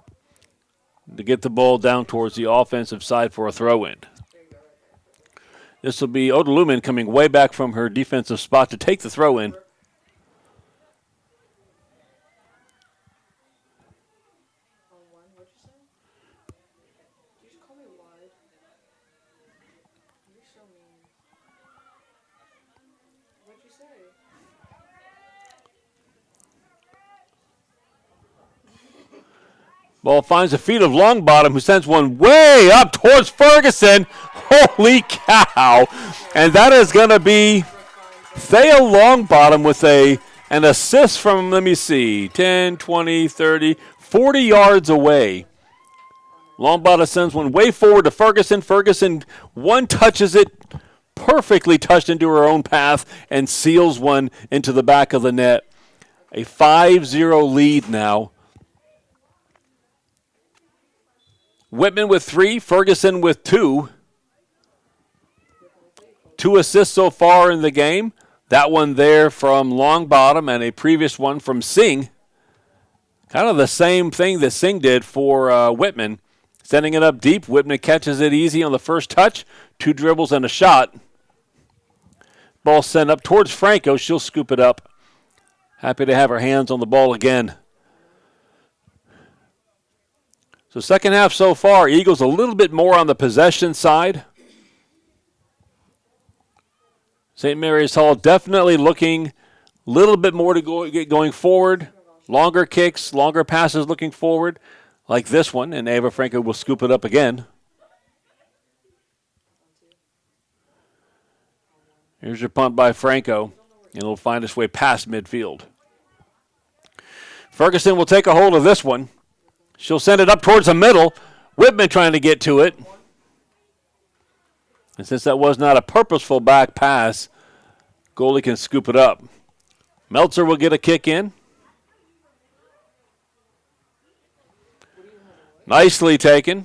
to get the ball down towards the offensive side for a throw-in. This will be Oda Lumen coming way back from her defensive spot to take the throw-in. Ball finds the feet of Longbottom, who sends one way up towards Ferguson. Holy cow. And that is going to be Thea Longbottom with an assist from, let me see, 10, 20, 30, 40 yards away. Longbottom sends one way forward to Ferguson. Ferguson one touches it, perfectly touched into her own path, and seals one into the back of the net. A 5-0 lead now. Whitman with 3, Ferguson with 2. 2 assists so far in the game. That one there from Longbottom and a previous one from Singh. Kind of the same thing that Singh did for Whitman. Sending it up deep. Whitman catches it easy on the first touch. 2 dribbles and a shot. Ball sent up towards Franco. She'll scoop it up. Happy to have her hands on the ball again. So second half so far, Eagles a little bit more on the possession side. St. Mary's Hall definitely looking a little bit more to get going forward. Longer kicks, longer passes looking forward, like this one, and Ava Franco will scoop it up again. Here's your punt by Franco, and it'll find its way past midfield. Ferguson will take a hold of this one. She'll send it up towards the middle. Whitman trying to get to it. And since that was not a purposeful back pass, goalie can scoop it up. Meltzer will get a kick in. Nicely taken.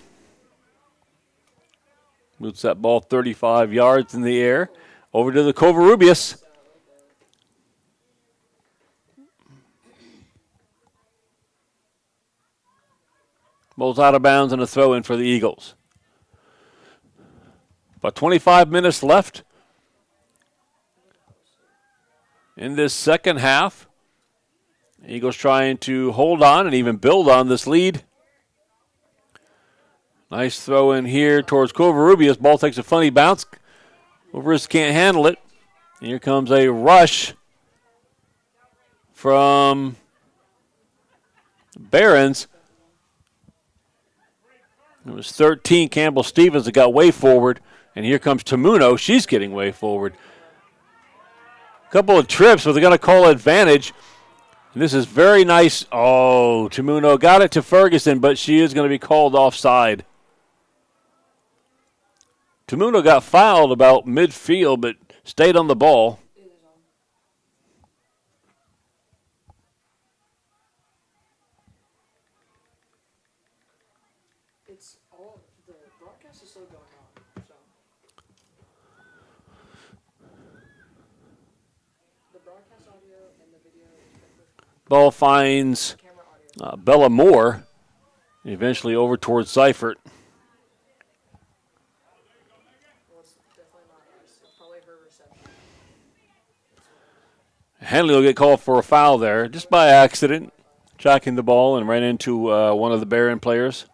Moves that ball 35 yards in the air. Over to the Covarrubias. Ball's out of bounds and a throw in for the Eagles. About 25 minutes left in this second half. Eagles trying to hold on and even build on this lead. Nice throw in here towards Covarrubias. Ball takes a funny bounce. Covarrubias can't handle it. And here comes a rush from Barons. It was 13, Campbell Stevens, that got way forward. And here comes Tamuno. She's getting way forward. A couple of trips, but they're going to call advantage. And this is very nice. Oh, Tamuno got it to Ferguson, but she is going to be called offside. Tamuno got fouled about midfield, but stayed on the ball. It's all the broadcast is still going on, so the broadcast audio and the video is Ball finds camera audio. Bella Moore, eventually over towards Seifert. Well, it's definitely not us. It's probably her reception. Henley will get called for a foul there, just by accident, tracking the ball and ran into one of the Barron players.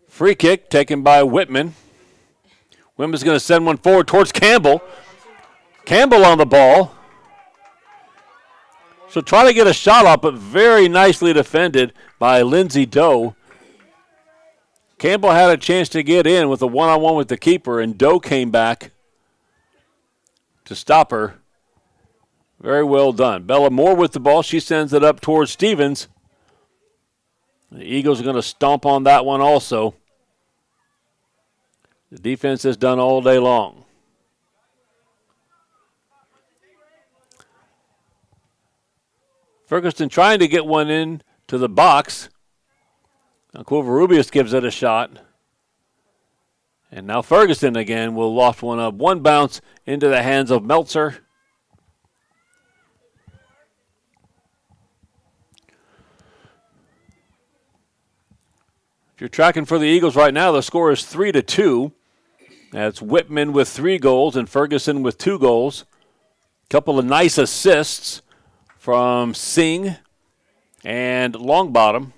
Free kick taken by Whitman. Whitman's going to send one forward towards Campbell. Campbell on the ball. So try to get a shot off, but very nicely defended by Lindsay Doe. Campbell had a chance to get in with a one-on-one with the keeper, and Doe came back to stop her. Very well done. Bella Moore with the ball. She sends it up towards Stevens. The Eagles are going to stomp on that one also. The defense is done all day long. Ferguson trying to get one in to the box. Now Covarrubias gives it a shot. And now Ferguson again will loft one up. One bounce into the hands of Meltzer. If you're tracking for the Eagles right now, the score is 3-2. That's Whitman with 3 goals and Ferguson with 2 goals. Couple of nice assists from Singh and Longbottom.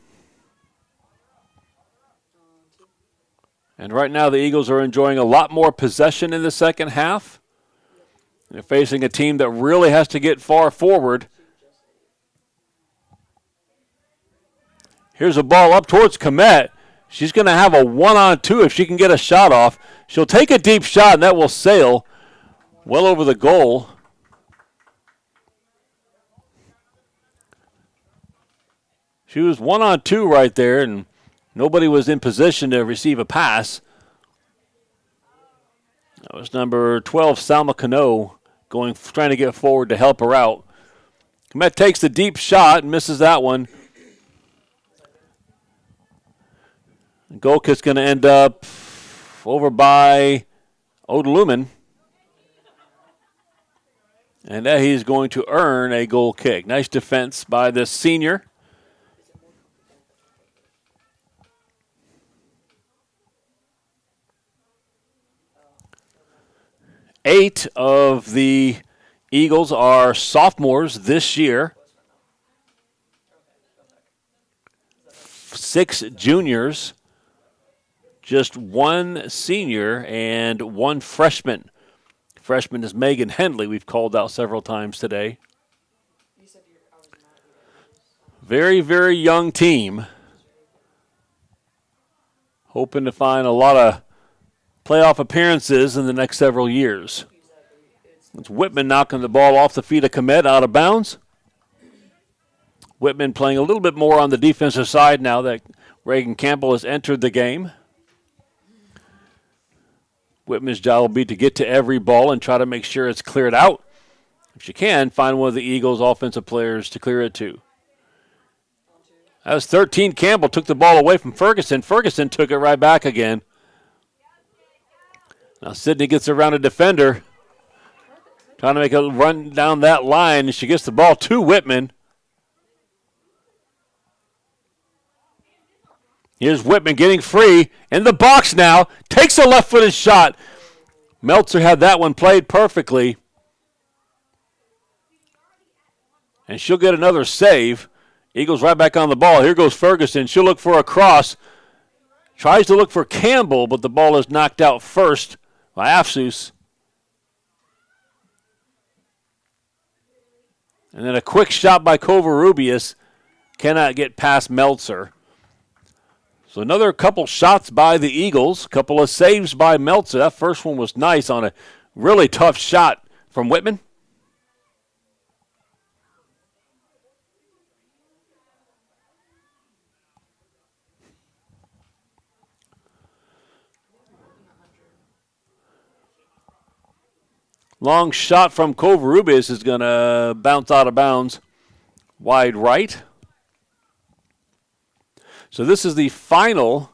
And right now the Eagles are enjoying a lot more possession in the second half. They're facing a team that really has to get far forward. Here's a ball up towards Komet. She's going to have a 1-on-2 if she can get a shot off. She'll take a deep shot, and that will sail well over the goal. She was 1-on-2 right there, and nobody was in position to receive a pass. That was number 12, Salma Cano, trying to get forward to help her out. Komet takes the deep shot and misses that one. Goal kick's going to end up over by Odelumen. And that he's going to earn a goal kick. Nice defense by this senior. Eight of the Eagles are sophomores this year. 6 juniors. Just 1 senior and 1 freshman. Freshman is Megan Henley. We've called out several times today. Very, very young team. Hoping to find a lot of playoff appearances in the next several years. It's Whitman knocking the ball off the feet of Komet out of bounds. Whitman playing a little bit more on the defensive side now that Reagan Campbell has entered the game. Whitman's job will be to get to every ball and try to make sure it's cleared out. If she can, find one of the Eagles' offensive players to clear it to. That was 13. Campbell took the ball away from Ferguson. Ferguson took it right back again. Now Sydney gets around a defender, trying to make a run down that line, and she gets the ball to Whitman. Here's Whitman getting free in the box now. Takes a left-footed shot. Meltzer had that one played perfectly. And she'll get another save. Eagles right back on the ball. Here goes Ferguson. She'll look for a cross. Tries to look for Campbell, but the ball is knocked out first by Afsus. And then a quick shot by Covarrubias. Cannot get past Meltzer. So another couple shots by the Eagles, couple of saves by Meltzer. That first one was nice on a really tough shot from Whitman. Long shot from Covarrubias is going to bounce out of bounds wide right. So this is the final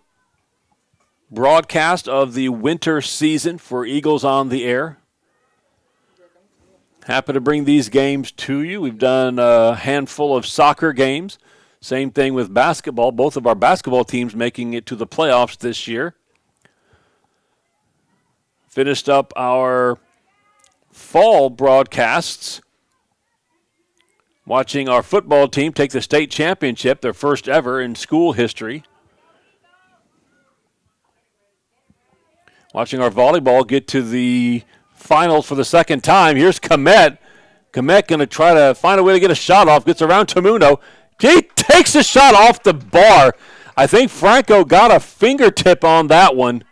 broadcast of the winter season for Eagles on the Air. Happy to bring these games to you. We've done a handful of soccer games. Same thing with basketball. Both of our basketball teams making it to the playoffs this year. Finished up our fall broadcasts, watching our football team take the state championship, their first ever in school history. Watching our volleyball get to the finals for the second time. Here's Komet. Komet going to try to find a way to get a shot off. Gets around Tamuno. He takes a shot off the bar. I think Franco got a fingertip on that one.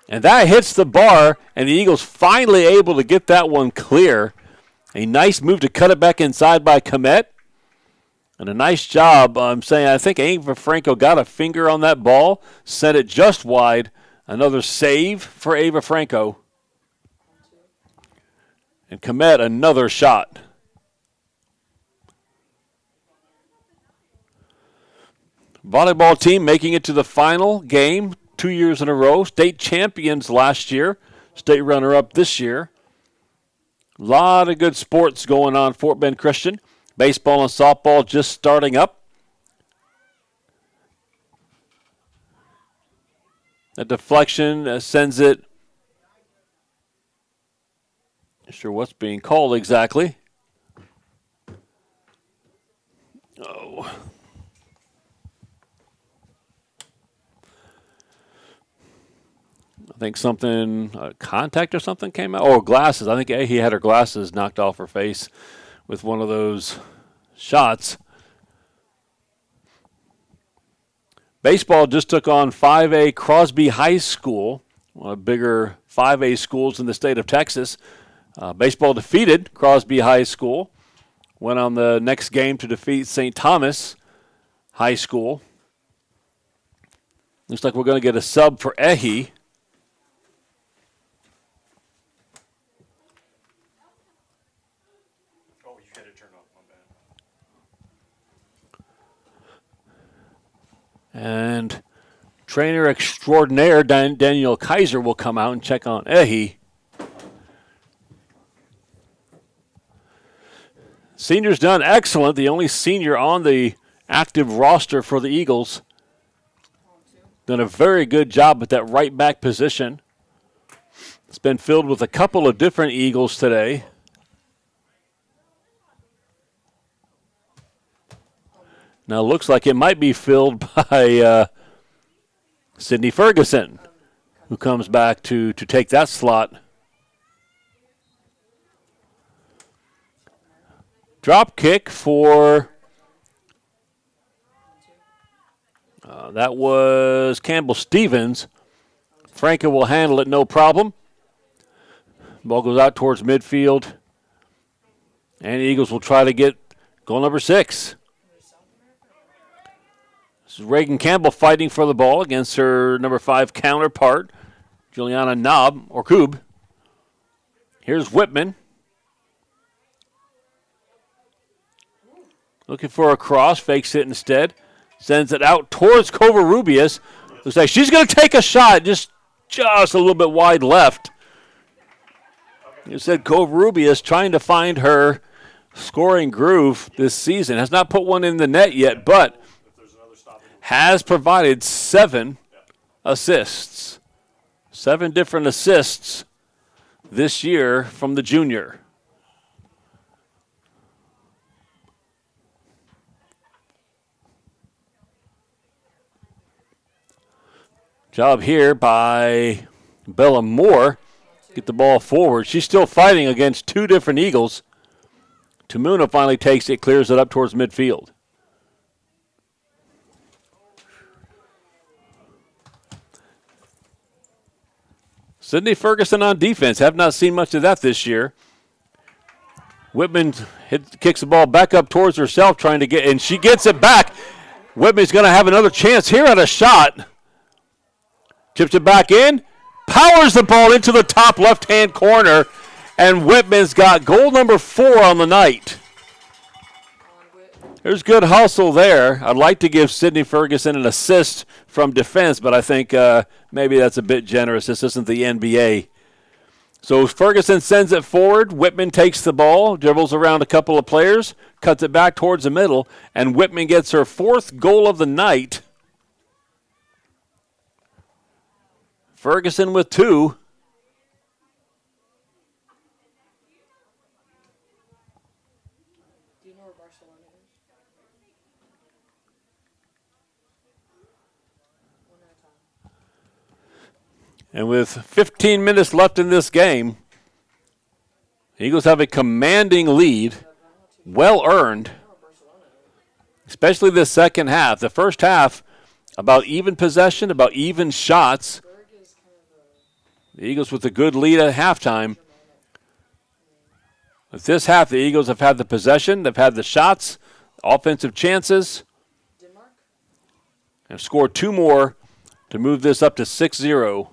And that hits the bar, and the Eagles finally able to get that one clear. A nice move to cut it back inside by Komet. And a nice job. I think Ava Franco got a finger on that ball, sent it just wide. Another save for Ava Franco. And Komet, another shot. Volleyball team making it to the final game 2 years in a row. State champions last year. State runner-up this year. A lot of good sports going on Fort Bend Christian. Baseball and softball just starting up. A deflection sends it. Not sure what's being called exactly. Oh. I think something, contact or something came out. Oh, glasses. I think he had her glasses knocked off her face with one of those shots. Baseball just took on 5A Crosby High School, one of the bigger 5A schools in the state of Texas. Baseball defeated Crosby High School. Went on the next game to defeat St. Thomas High School. Looks like we're going to get a sub for Ehi. And trainer extraordinaire Daniel Kaiser will come out and check on Ehi. Senior's done excellent. The only senior on the active roster for the Eagles. Done a very good job at that right back position. It's been filled with a couple of different Eagles today. Now it looks like it might be filled by Sydney Ferguson, who comes back to take that slot. Drop kick for That was Campbell Stevens. Franco will handle it no problem. Ball goes out towards midfield. And the Eagles will try to get goal number 6. This is Reagan Campbell fighting for the ball against her number 5 counterpart, Juliana Knob, or Koob. Here's Whitman. Looking for a cross, fakes it instead. Sends it out towards Covarrubias. Looks like she's going to take a shot, just a little bit wide left. You said Covarrubias trying to find her scoring groove this season. Has not put one in the net yet, but has provided 7 assists. 7 different assists this year from the junior. Job here by Bella Moore. Get the ball forward. She's still fighting against 2 different Eagles. Tamuna finally takes it, clears it up towards midfield. Sydney Ferguson on defense. Have not seen much of that this year. Whitman kicks the ball back up towards herself, trying to get, and she gets it back. Whitman's going to have another chance here at a shot. Chips it back in, powers the ball into the top left-hand corner, and Whitman's got goal number 4 on the night. There's good hustle there. I'd like to give Sydney Ferguson an assist from defense, but I think maybe that's a bit generous. This isn't the NBA. So Ferguson sends it forward. Whitman takes the ball, dribbles around a couple of players, cuts it back towards the middle, and Whitman gets her 4th goal of the night. Ferguson with 2. Do you know where Barcelona is? One at a time. And with 15 minutes left in this game, Eagles have a commanding lead, well earned, especially the second half. The first half, about even possession, about even shots. The Eagles with a good lead at halftime. With this half, the Eagles have had the possession, they've had the shots, offensive chances, and have scored 2 more to move this up to 6-0.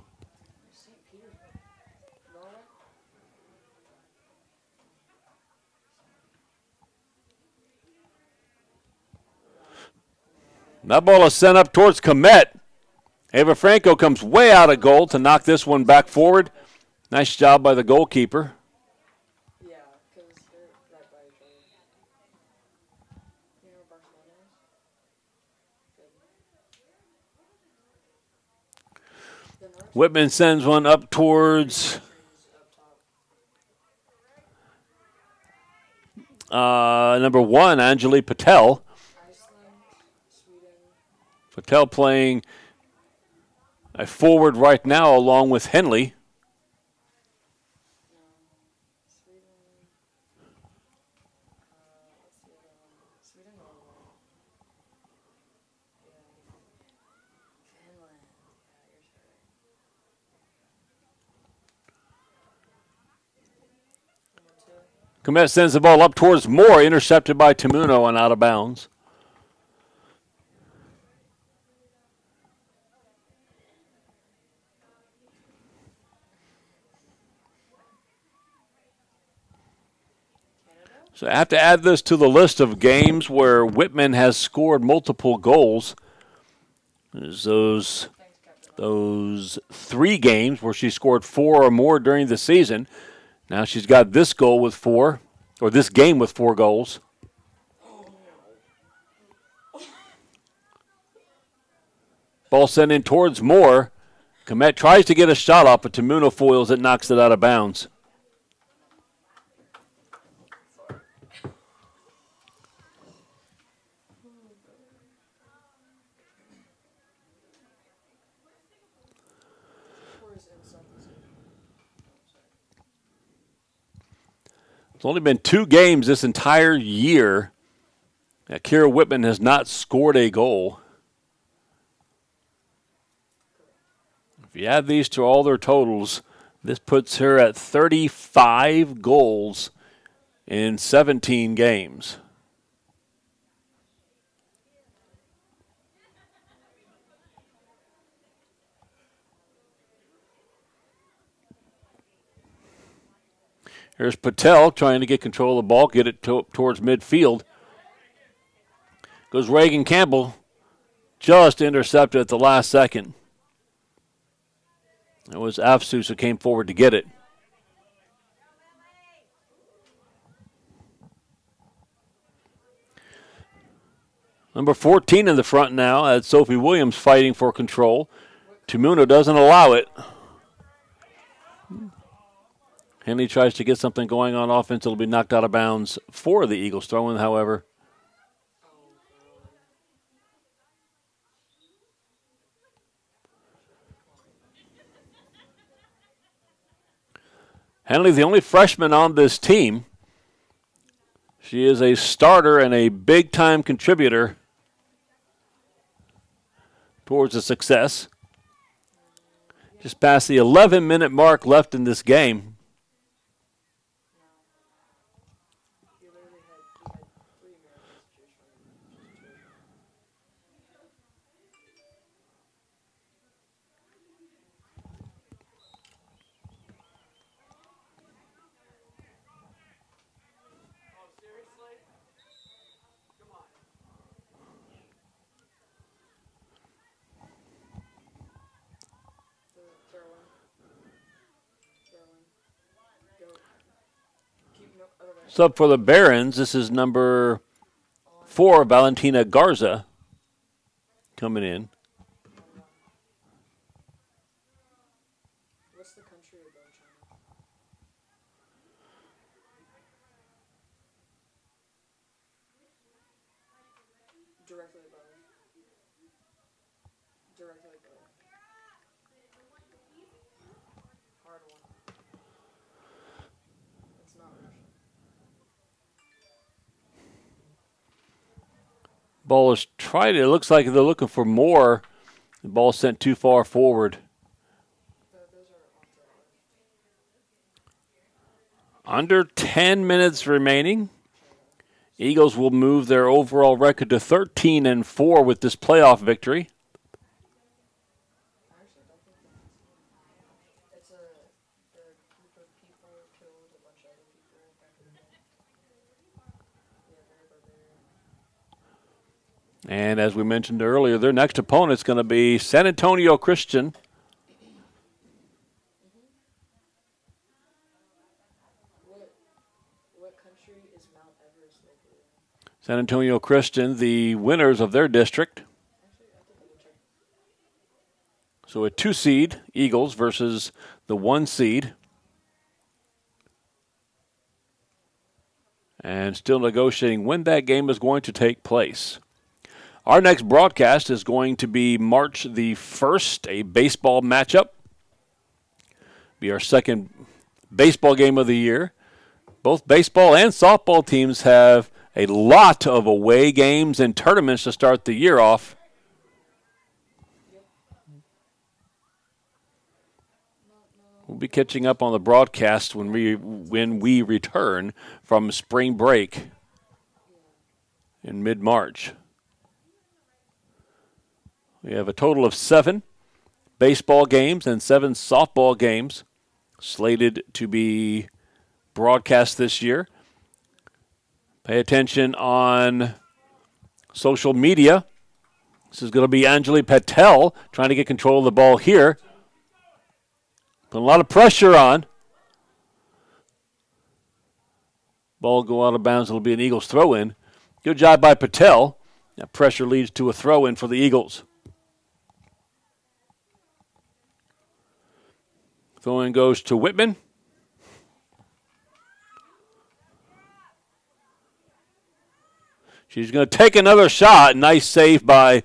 That ball is sent up towards Komet. Ava Franco comes way out of goal to knock this one back forward. Nice job by the goalkeeper. Yeah, because they're right by each other. You know where Barcelona is? Good. Whitman sends one up towards number 1, Anjali Patel. Iceland, Sweden. Patel playing a forward right now along with Henley. Sweden. What's the other one? Sweden or Finland. Yeah, you're right. Komet sends the ball up towards Moore, intercepted by Tamuno and out of bounds. So I have to add this to the list of games where Whitman has scored multiple goals. There's those 3 games where she scored 4 or more during the season. Now she's got this goal with 4, or this game with 4 goals. Ball sent in towards Moore. Komet tries to get a shot off, but Tamuno foils it, knocks it out of bounds. It's only been 2 games this entire year that Kira Whitman has not scored a goal. you add these to all their totals, this puts her at 35 goals in 17 games. Here's Patel trying to get control of the ball, get it towards midfield. Goes Reagan Campbell, just intercepted at the last second. It was Afsus who came forward to get it. Number 14 in the front now as Sophie Williams fighting for control. Tumuna doesn't allow it. Henley tries to get something going on offense. It'll be knocked out of bounds for the Eagles. Throw-in, however. Henley, the only freshman on this team. She is a starter and a big-time contributor towards the success. Just past the 11-minute mark left in this game. Sub for the Barons, this is number 4, Valentina Garza, coming in. What's the country above China? Directly above. Directly above. Hard one. It's not Russia. Ball is tried. It looks like they're looking for more. The ball sent too far forward. Those are Under 10 minutes remaining. Eagles will move their overall record to 13-4 with this playoff victory. I actually don't think that's. It's a group of people killed a bunch of other people back in the day. Yeah, very barbarian. And as we mentioned earlier, their next opponent is going to be San Antonio Christian. What country is Mount Everest located in? San Antonio Christian, the winners of their district. Actually, I think I will check. So a 2 seed, Eagles, versus the 1 seed. And still negotiating when that game is going to take place. Our next broadcast is going to be March the 1st, a baseball matchup. Be our second baseball game of the year. Both baseball and softball teams have a lot of away games and tournaments to start the year off. We'll be catching up on the broadcast when we return from spring break in mid-March. We have a total of 7 baseball games and 7 softball games slated to be broadcast this year. Pay attention on social media. This is going to be Anjali Patel trying to get control of the ball here. Put a lot of pressure on. Ball go out of bounds. It'll be an Eagles throw-in. Good job by Patel. That pressure leads to a throw-in for the Eagles. Throw-in goes to Whitman. She's going to take another shot. Nice save by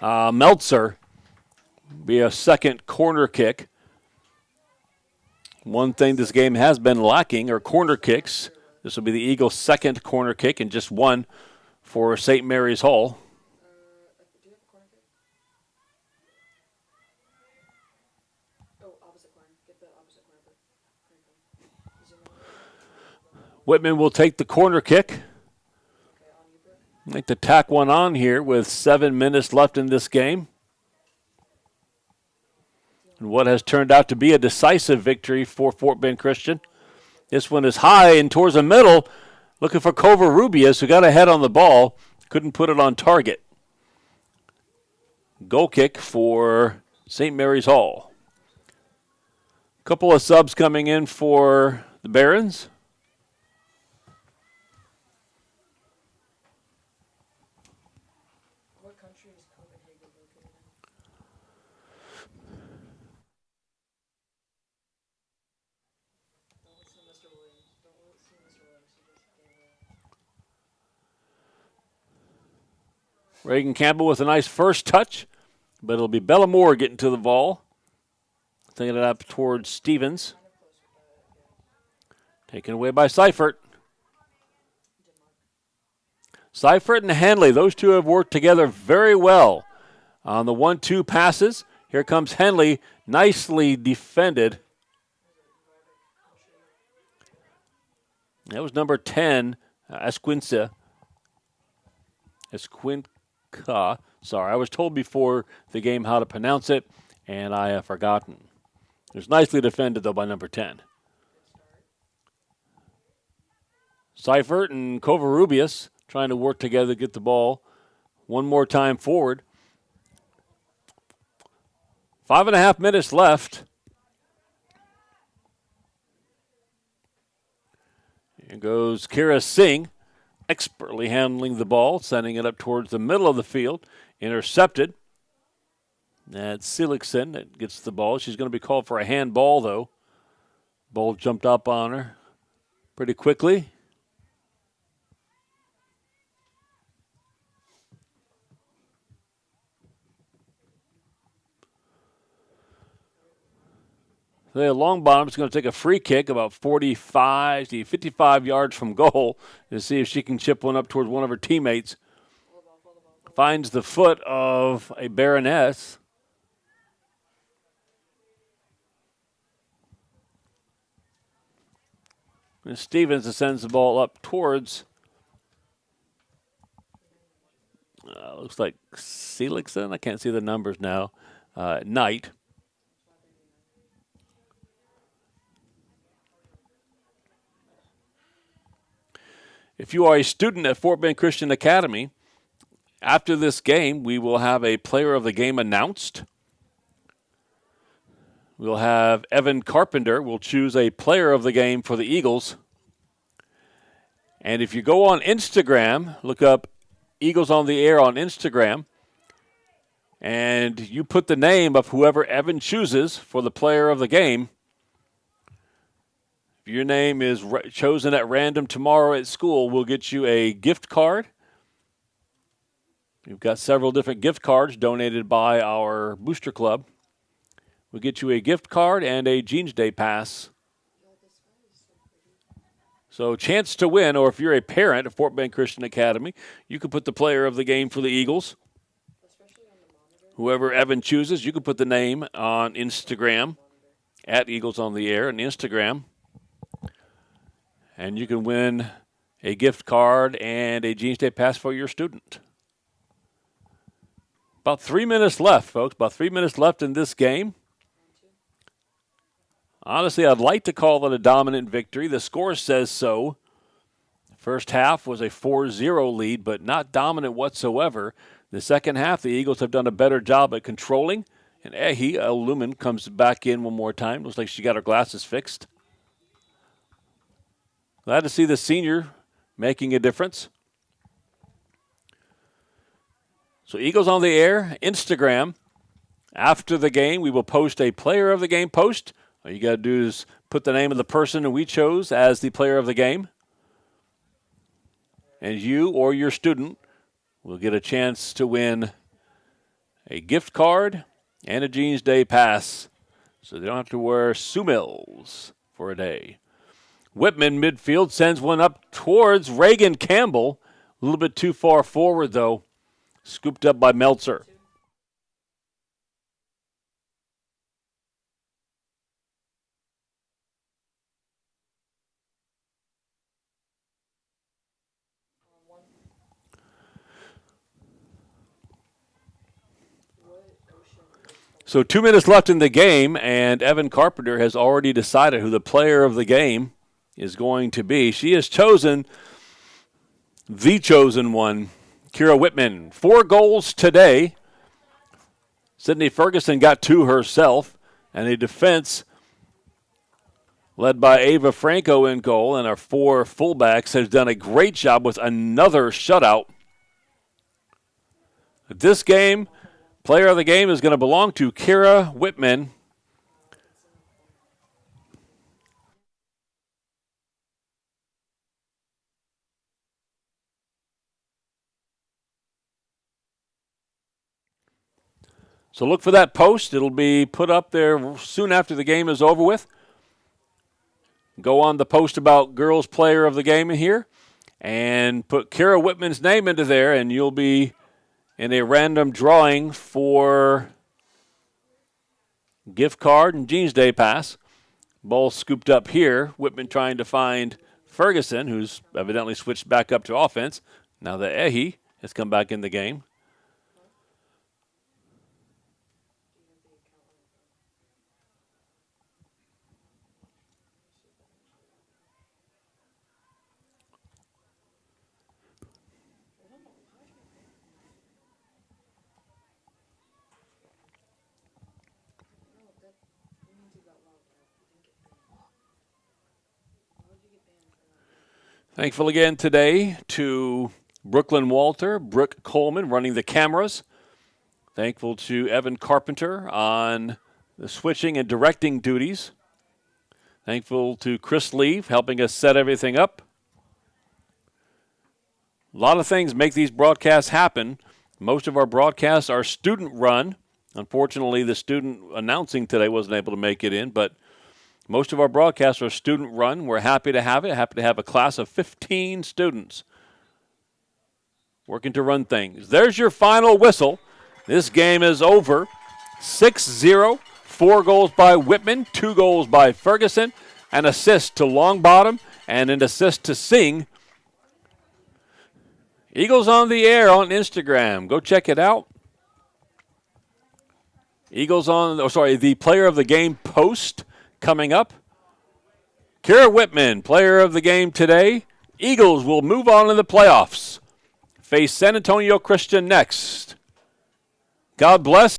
Meltzer. Be a second corner kick. One thing this game has been lacking are corner kicks. This will be the Eagles' second corner kick and just one for St. Mary's Hall. Do you have a corner kick? Whitman will take the corner kick. Okay, on you, Brooke. I'd like to tack one on here with 7 minutes left in this game. And what has turned out to be a decisive victory for Fort Bend Christian. This one is high and towards the middle, looking for Covarrubias, who got ahead on the ball, couldn't put it on target. Goal kick for St. Mary's Hall. A couple of subs coming in for the Barons. What country is Copenhagen located in? Don't listen to Mr. Williams. Don't listen to Mr. Williams. He just gave Reagan Campbell with a nice first touch, but it'll be Bellamore getting to the ball. Taking it up towards Stevens. kind of close with that. Yeah. Taken away by Seifert. Seifert and Henley, those two have worked together very well on the 1-2 passes. Here comes Henley, nicely defended. That was number 10, Esquinca. Sorry, I was told before the game how to pronounce it, and I have forgotten. It was nicely defended, though, by number 10. Seifert and Covarrubias trying to work together to get the ball one more time forward. 5.5 minutes left. Here goes Kira Singh, expertly handling the ball, sending it up towards the middle of the field. Intercepted. That's Seligson that gets the ball. She's going to be called for a handball, though. Ball jumped up on her pretty quickly. The long bottom is going to take a free kick about 45 to 55 yards from goal to see if she can chip one up towards one of her teammates. Finds the foot of a Baroness. And Stevens sends the ball up towards, looks like Seligson. I can't see the numbers now. Knight. If you are a student at Fort Bend Christian Academy, after this game, we will have a player of the game announced. We'll have Evan Carpenter will choose a player of the game for the Eagles. And if you go on Instagram, look up Eagles on the Air on Instagram, and you put the name of whoever Evan chooses for the player of the game, if your name is chosen at random tomorrow at school, we'll get you a gift card. We've got several different gift cards donated by our booster club. We'll get you a gift card and a Jeans Day pass. So chance to win, or if you're a parent of Fort Bend Christian Academy, you can put the player of the game for the Eagles. Whoever Evan chooses, you can put the name on Instagram, at Eagles on the Air on Instagram. And you can win a gift card and a Jeans Day pass for your student. About 3 minutes left, folks. About 3 minutes left in this game. Honestly, I'd like to call it a dominant victory. The score says so. First half was a 4-0 lead, but not dominant whatsoever. The second half, the Eagles have done a better job at controlling. And Ehi Lumen comes back in one more time. Looks like she got her glasses fixed. Glad to see the senior making a difference. So Eagles on the Air, Instagram. After the game, we will post a player of the game post. All you got to do is put the name of the person we chose as the player of the game. And you or your student will get a chance to win a gift card and a Jeans Day pass. So they don't have to wear Sumills for a day. Whitman midfield sends one up towards Reagan Campbell. A little bit too far forward, though. Scooped up by Meltzer. So 2 minutes left in the game, and Evan Carpenter has already decided who the player of the game is going to be. She has chosen the chosen one, Kira Whitman. 4 goals today. Sydney Ferguson got 2 herself, and a defense led by Ava Franco in goal, and our 4 fullbacks has done a great job with another shutout. This game, player of the game is going to belong to Kira Whitman. So look for that post. It'll be put up there soon after the game is over with. Go on the post about girls player of the game in here and put Kira Whitman's name into there, and you'll be in a random drawing for gift card and Jeans Day pass. Ball scooped up here. Whitman trying to find Ferguson, who's evidently switched back up to offense now that Ehi has come back in the game. Thankful again today to Brooklyn Walter, Brooke Coleman running the cameras. Thankful to Evan Carpenter on the switching and directing duties. Thankful to Chris Leave helping us set everything up. A lot of things make these broadcasts happen. Most of our broadcasts are student run. Unfortunately, the student announcing today wasn't able to make it in, but most of our broadcasts are student run. We're happy to have it. Happy to have a class of 15 students working to run things. There's your final whistle. This game is over. 6-0. 4 goals by Whitman, 2 goals by Ferguson, an assist to Longbottom, and an assist to Singh. Eagles on the Air on Instagram. Go check it out. The player of the game post coming up. Kira Whitman, player of the game today. Eagles will move on in the playoffs. Face San Antonio Christian next. God bless.